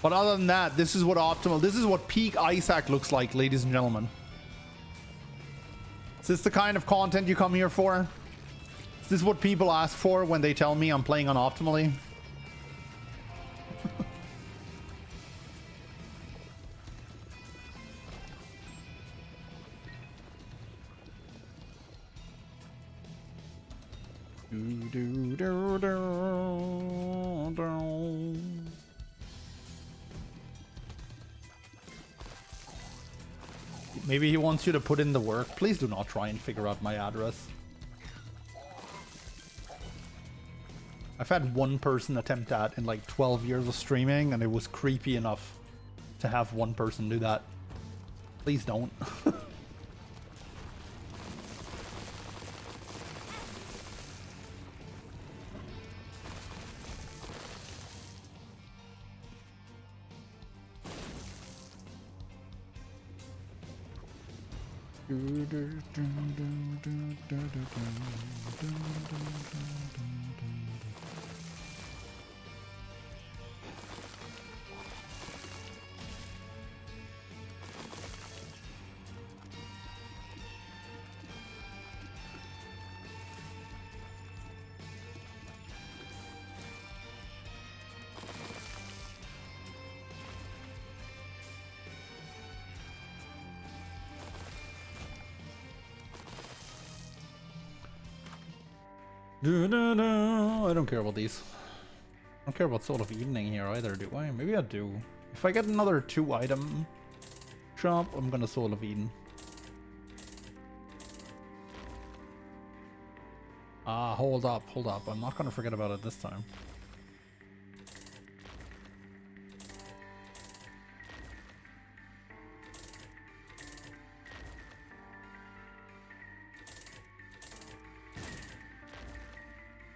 But other than that, this is what optimal, this is what peak Isaac looks like, ladies and gentlemen. Is this the kind of content you come here for? Is this what people ask for when they tell me I'm playing on optimally? Maybe he wants you to put in the work. Please do not try and figure out my address. I've had one person attempt that in like 12 years of streaming, and it was creepy enough to have one person do that. Please don't. I don't care about these. I don't care about Soul of Evening here either, do I? Maybe I do. If I get another 2-item shop, I'm gonna Soul of Eden. Ah, hold up, hold up. I'm not gonna forget about it this time.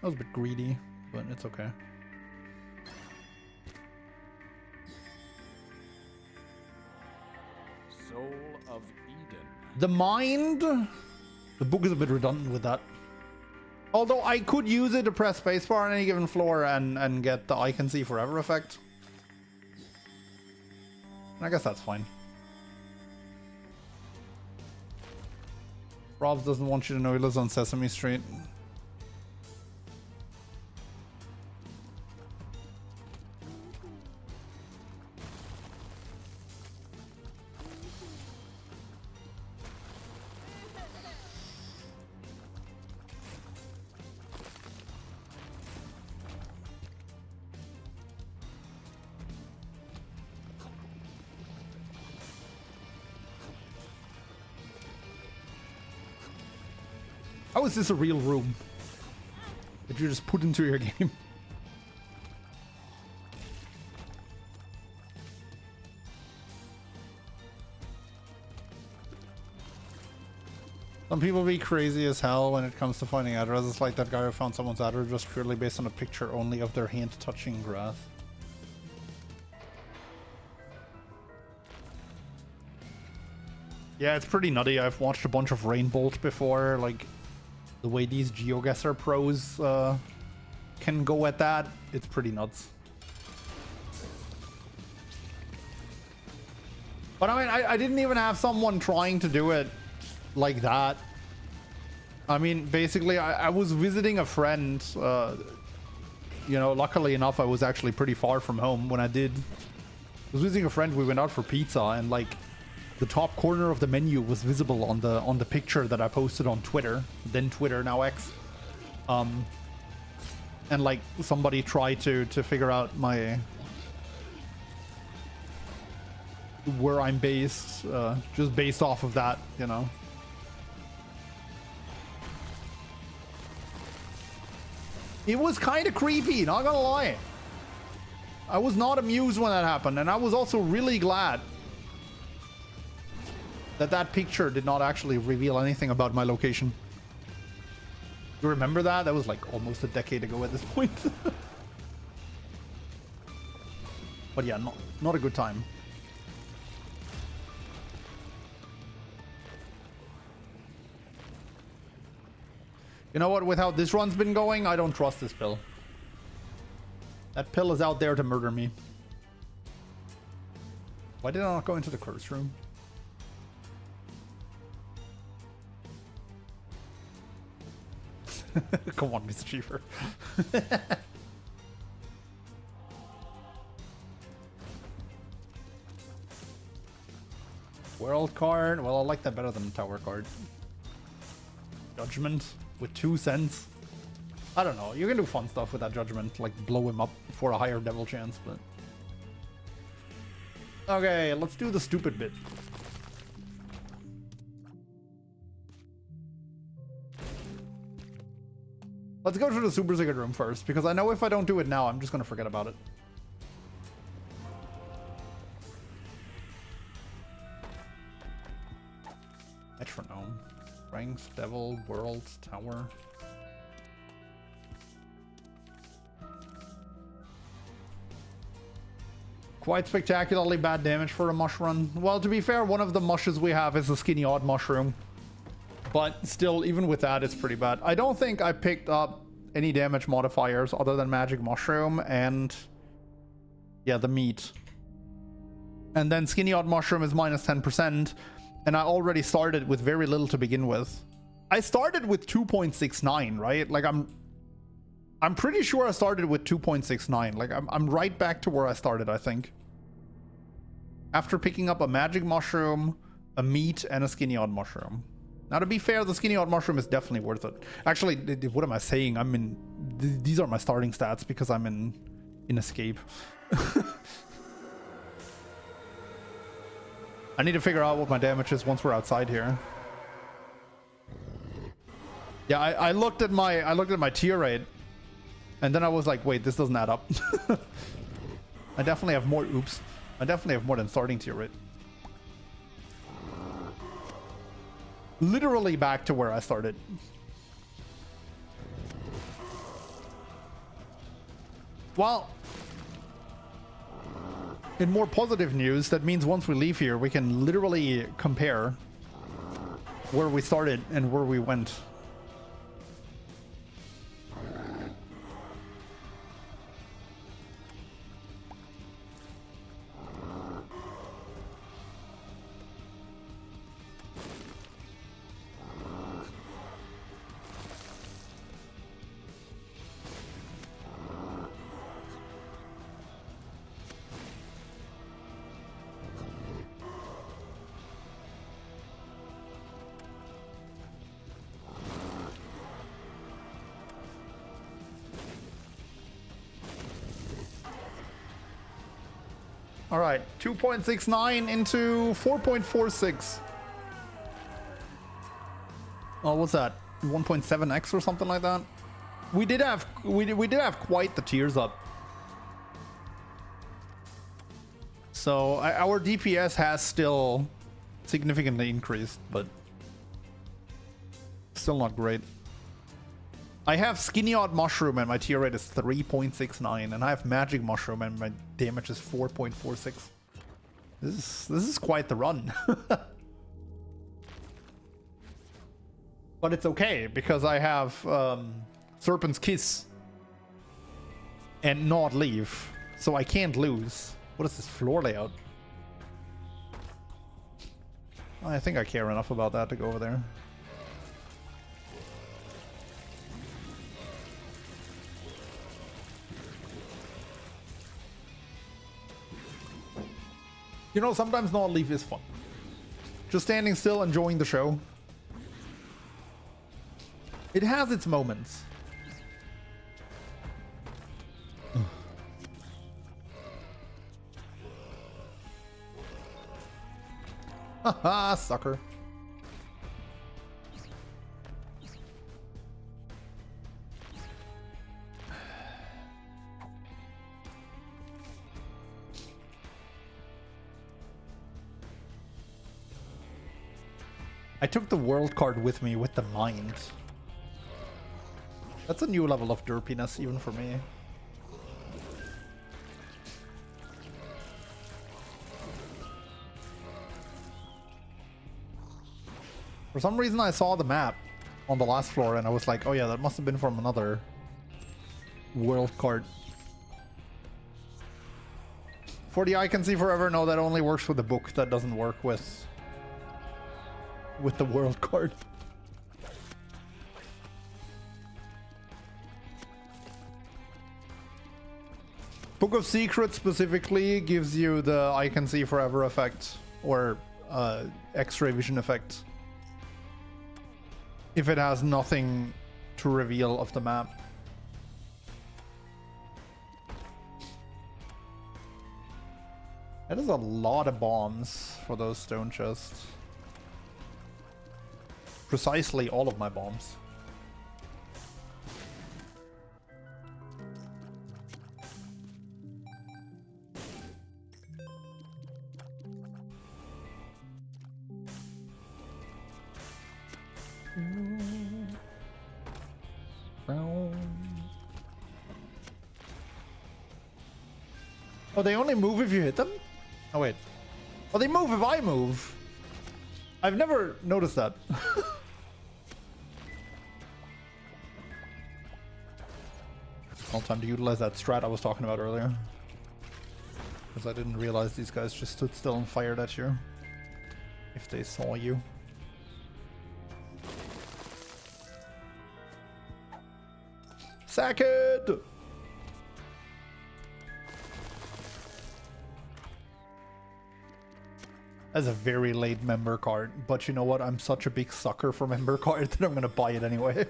That was a bit greedy, but it's okay. Soul of Eden. The mind? The book is a bit redundant with that. Although I could use it to press spacebar on any given floor and get the I can see forever effect. I guess that's fine. Robs doesn't want you to know he lives on Sesame Street. How is this a real room that you just put into your game? Some people be crazy as hell when it comes to finding addresses, like that guy who found someone's address just purely based on a picture only of their hand touching grass. Yeah, it's pretty nutty. I've watched a bunch of Rainbolt before, like the way these GeoGuessr pros can go at that, it's pretty nuts. But I mean, I didn't even have someone trying to do it like that. I mean, basically, I was visiting a friend. You know, luckily enough, I was actually pretty far from home when I did. I was visiting a friend. We went out for pizza, and like the top corner of the menu was visible on the picture that I posted on Twitter, then Twitter, now X. And like somebody tried to figure out where I'm based, just based off of that, you know. It was kind of creepy, not gonna lie. I was not amused when that happened, and I was also really glad that picture did not actually reveal anything about my location. You remember that? That was like almost a decade ago at this point. But yeah, not a good time. You know what? With how this run's been going, I don't trust this pill. That pill is out there to murder me. Why did I not go into the curse room? Come on, Mischiever. World card. Well, I like that better than the tower card. Judgment with 2 cents. I don't know. You can do fun stuff with that judgment, like blow him up for a higher devil chance, but... Okay, let's do the stupid bit. Let's go to the super secret room first, because I know if I don't do it now, I'm just gonna forget about it. Metronome. Ranks, Devil, Worlds, Tower. Quite spectacularly bad damage for a mush run. Well, to be fair, one of the mushes we have is the Skinny Odd Mushroom. But still, even with that, it's pretty bad. I don't think I picked up any damage modifiers other than Magic Mushroom and... yeah, the meat. And then Skinny Odd Mushroom is minus 10%. And I already started with very little to begin with. I started with 2.69, right? Like, I'm pretty sure I started with 2.69. Like, I'm right back to where I started, I think. After picking up a Magic Mushroom, a meat, and a Skinny Odd Mushroom. Now, to be fair, the skinny odd mushroom is definitely worth it. Actually, what am I saying? I'm in... These are my starting stats because I'm in escape. I need to figure out what my damage is once we're outside here. Yeah, I looked at my tier rate, and then I was like, wait, this doesn't add up. I definitely have more. Oops. I definitely have more than starting tier rate. Literally back to where I started. Well, in more positive news, that means once we leave here, we can literally compare where we started and where we went. All right, 2.69 into 4.46. Oh, what's that? 1.7x or something like that. We did have quite the tiers up. So our DPS has still significantly increased, but still not great. I have Skinny Odd Mushroom and my tier rate is 3.69, and I have Magic Mushroom and my damage is 4.46. This is quite the run. But it's okay because I have Serpent's Kiss and Not Leave, so I can't lose. What is this floor layout? I think I care enough about that to go over there. You know, sometimes Not Leave is fun. Just standing still, enjoying the show. It has its moments. Haha, sucker. I took the world card with me with the mind. That's a new level of derpiness even for me. For some reason I saw the map on the last floor and I was like, oh yeah, that must have been from another world card. For the I Can See Forever, no, that only works with the book. That doesn't work with the world card. Book of Secrets specifically gives you the I Can See Forever effect, or X-ray vision effect, if it has nothing to reveal of the map. That is a lot of bombs for those stone chests. Precisely all of my bombs. Oh, they only move if you hit them? Oh, wait. Oh, they move if I move. I've never noticed that. All time to utilize that strat I was talking about earlier. Because I didn't realize these guys just stood still and fired at you. If they saw you. Sack it! That's a very late member card, but you know what? I'm such a big sucker for member cards that I'm gonna buy it anyway.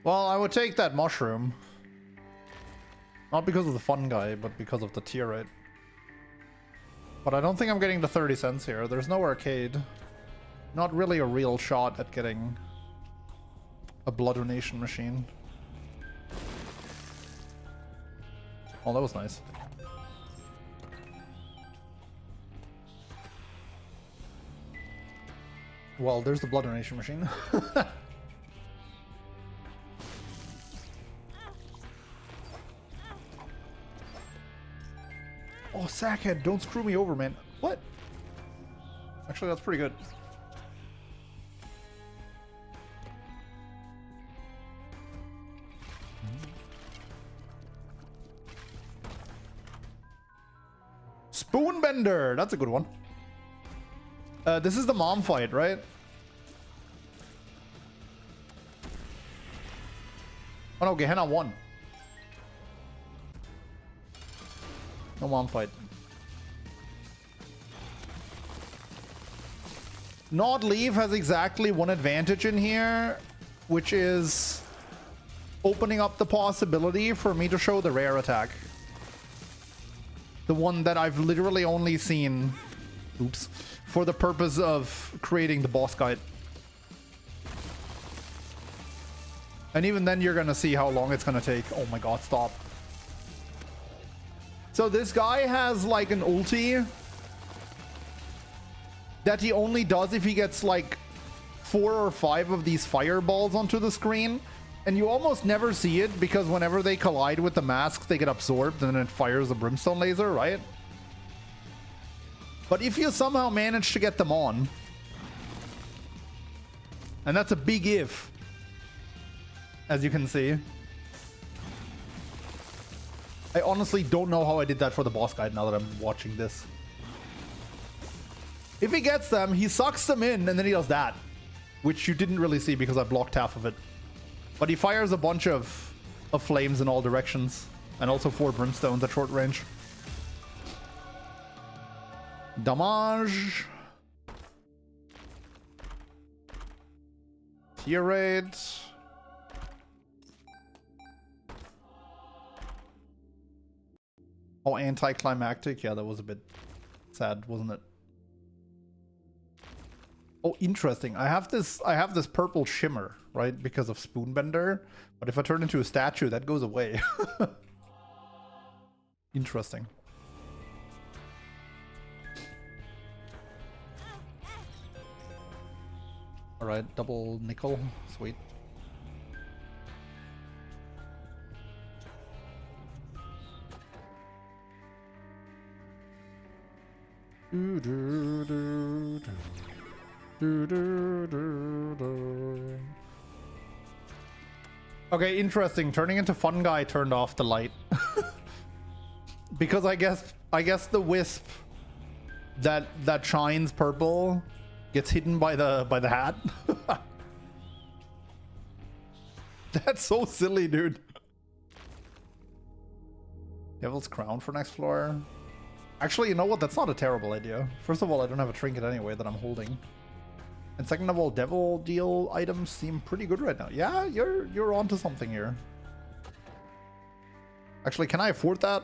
Well, I would take that mushroom. Not because of the fun guy, but because of the tier rate. But I don't think I'm getting the 30 cents here. There's no arcade. Not really a real shot at getting a blood donation machine. Oh, that was nice. Well, there's the blood donation machine. Oh, Sackhead, don't screw me over, man. What? Actually, that's pretty good. Spoonbender! That's a good one. This is the mom fight, right? Oh no, Gehenna won. No mom fight. Not leave has exactly one advantage in here, which is opening up the possibility for me to show the rare attack. The one that I've literally only seen, oops, for the purpose of creating the boss guide. And even then you're gonna see how long it's gonna take. Oh my god, stop. So this guy has like an ulti that he only does if he gets like 4 or 5 of these fireballs onto the screen. And you almost never see it because whenever they collide with the masks, they get absorbed and then it fires a brimstone laser, right? But if you somehow manage to get them on, and that's a big if, as you can see. I honestly don't know how I did that for the boss guide now that I'm watching this. If he gets them, he sucks them in and then he does that, which you didn't really see because I blocked half of it. But he fires a bunch of flames in all directions and also 4 brimstones at short range. Damage. Tier rate. Oh, anticlimactic. Yeah, that was a bit sad, wasn't it? Oh, interesting. I have this purple shimmer, right? Because of Spoonbender. But if I turn into a statue, that goes away. Interesting. All right, double nickel. Sweet. Okay, interesting. Turning into fun guy turned off the light. Because I guess the wisp that shines purple gets hidden by the hat. That's so silly, dude. Devil's Crown for next floor. Actually, you know what? That's not a terrible idea. First of all, I don't have a trinket anyway that I'm holding. And second of all, devil deal items seem pretty good right now. Yeah, you're onto something here. Actually, can I afford that?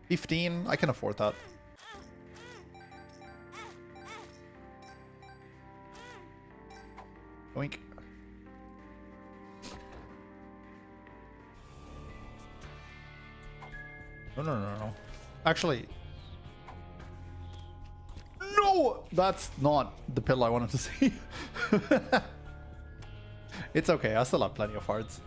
15? I can afford that. Oink. No. Actually... No! That's not the pill I wanted to see. It's okay, I still have plenty of hearts.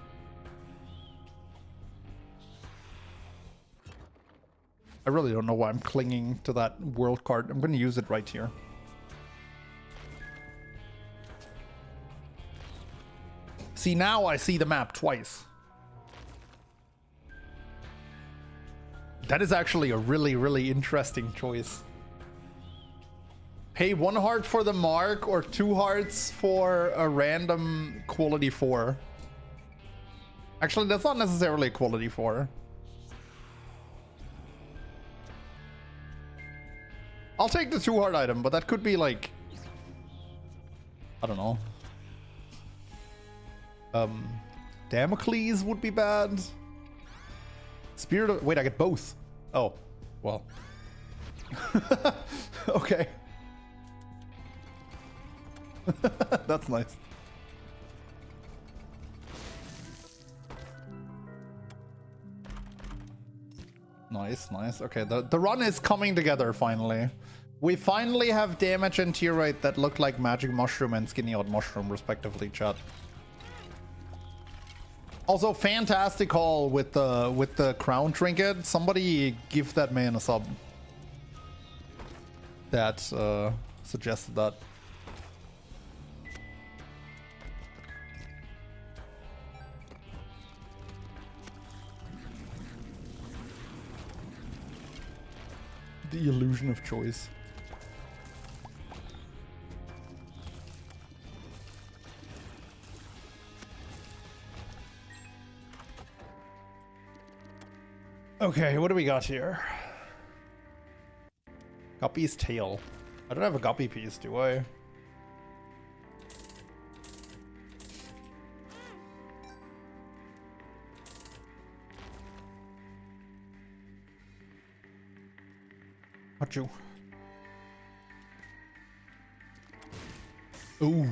I really don't know why I'm clinging to that world card. I'm going to use it right here. See, now I see the map twice. That is actually a really, really interesting choice. Pay 1 heart for the mark or 2 hearts for a random quality 4. Actually, that's not necessarily a quality 4. I'll take the 2 heart item, but that could be like, I don't know. Damocles would be bad. Spirit of... Wait, I get both. Oh, well. Okay. That's nice. Nice, nice. Okay, the run is coming together finally. We finally have damage and tier rate that look like Magic Mushroom and Skinny Odd Mushroom, respectively, chat. Also, fantastic haul with the crown trinket. Somebody give that man a sub. That suggested that. The illusion of choice. Okay, what do we got here? Guppy's tail. I don't have a guppy piece, do I? Achoo. Ooh.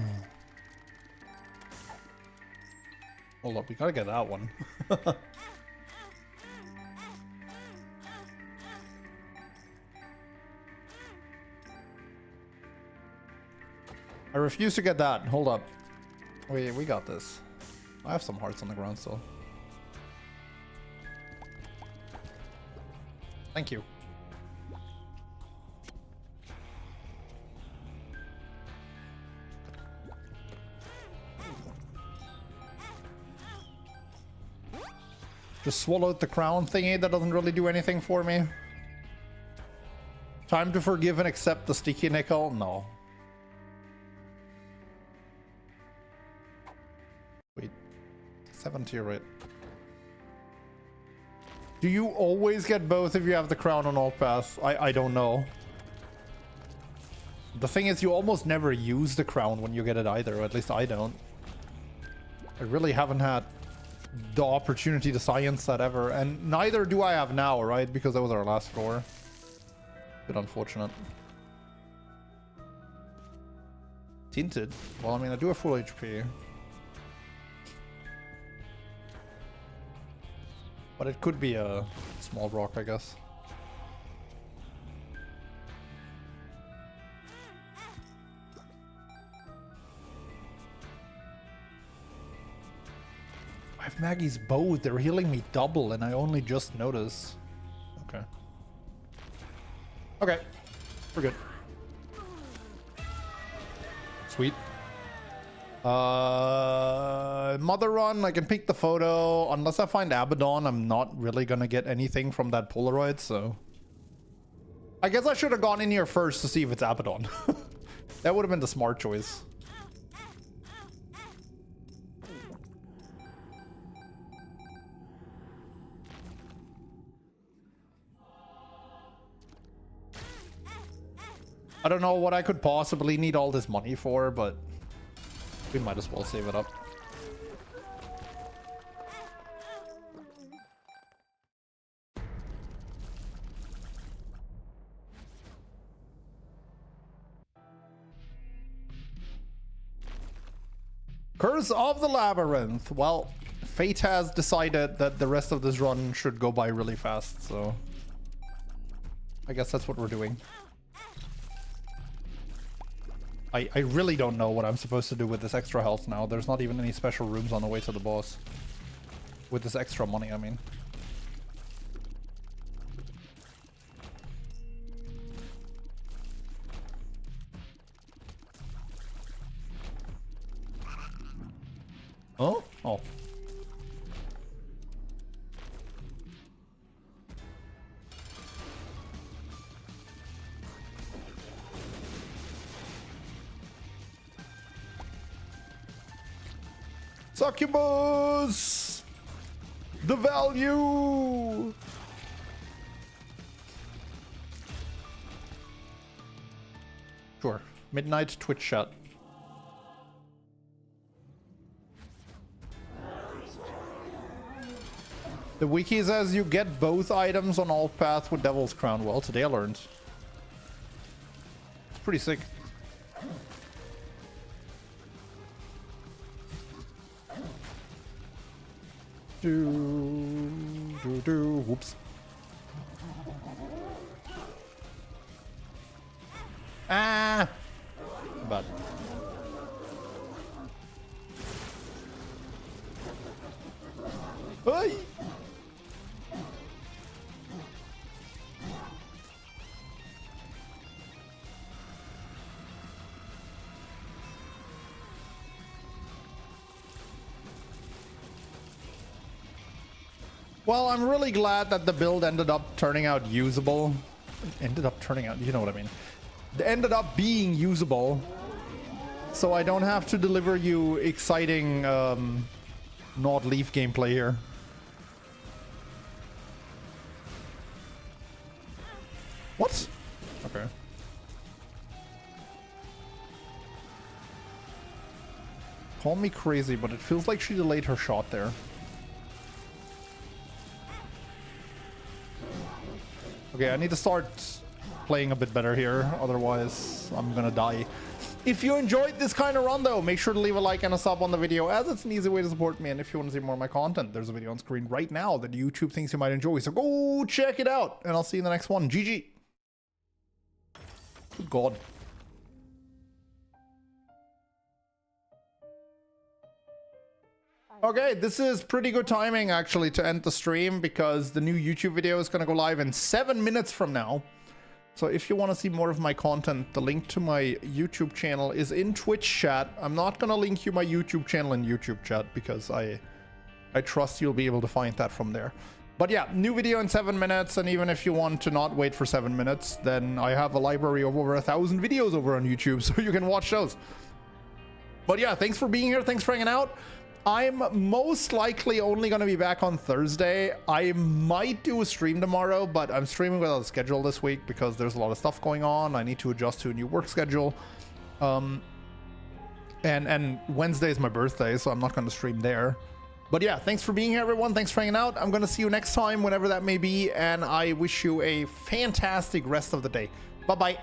Hold up, we gotta get that one. I refuse to get that. Hold up. Wait, we got this. I have some hearts on the ground still. Thank you. Just swallowed the crown thingy that doesn't really do anything for me. Time to forgive and accept the sticky nickel? No. Wait. 7 tier rate. Do you always get both if you have the crown on alt pass? I don't know. The thing is, you almost never use the crown when you get it either, or at least I don't. I really haven't had the opportunity to science that ever, and neither do I have now, right? Because that was our last floor. Bit unfortunate. Tinted? Well, I mean, I do have full HP. But it could be a small rock, I guess. I have Maggie's bow. They're healing me double, and I only just noticed. Okay. Okay. We're good. Sweet. Mother run, I can pick the photo. Unless I find Abaddon, I'm not really gonna get anything from that Polaroid, so... I guess I should have gone in here first to see if it's Abaddon. That would have been the smart choice. I don't know what I could possibly need all this money for, but we might as well save it up. Curse of the Labyrinth. Well, fate has decided that the rest of this run should go by really fast, so I guess that's what we're doing. I really don't know what I'm supposed to do with this extra health now. There's not even any special rooms on the way to the boss. With this extra money, I mean. Oh? Oh. Succubus! The value! Sure. Midnight Twitch chat. The wiki says you get both items on all paths with Devil's Crown. Well, today I learned. It's pretty sick. Whoops. Ah! Bad. Hey! Well, I'm really glad that the build ended up turning out usable. Ended up turning out, you know what I mean. It ended up being usable. So I don't have to deliver you exciting Nord Leaf gameplay here. What? Okay. Call me crazy, but it feels like she delayed her shot there. Okay, I need to start playing a bit better here, otherwise I'm gonna die. If you enjoyed this kind of run though, make sure to leave a like and a sub on the video, as it's an easy way to support me. And if you want to see more of my content, there's a video on screen right now that YouTube thinks you might enjoy, so go check it out, and I'll see you in the next one. GG. Good God. Okay, this is pretty good timing actually to end the stream, because the new YouTube video is going to go live in 7 minutes from now. So if you want to see more of my content, the link to my YouTube channel is in Twitch chat. I'm not going to link you my YouTube channel in YouTube chat, because I trust you'll be able to find that from there. But yeah, new video in 7 minutes, and even if you want to not wait for 7 minutes, then I have a library of over 1,000 videos over on YouTube, so you can watch those. But yeah, thanks for being here, thanks for hanging out. I'm most likely only going to be back on Thursday. I might do a stream tomorrow, but I'm streaming without a schedule this week because there's a lot of stuff going on. I need to adjust to a new work schedule. And Wednesday is my birthday, so I'm not going to stream there. But yeah, thanks for being here, everyone. Thanks for hanging out. I'm going to see you next time, whenever that may be, and I wish you a fantastic rest of the day. Bye-bye.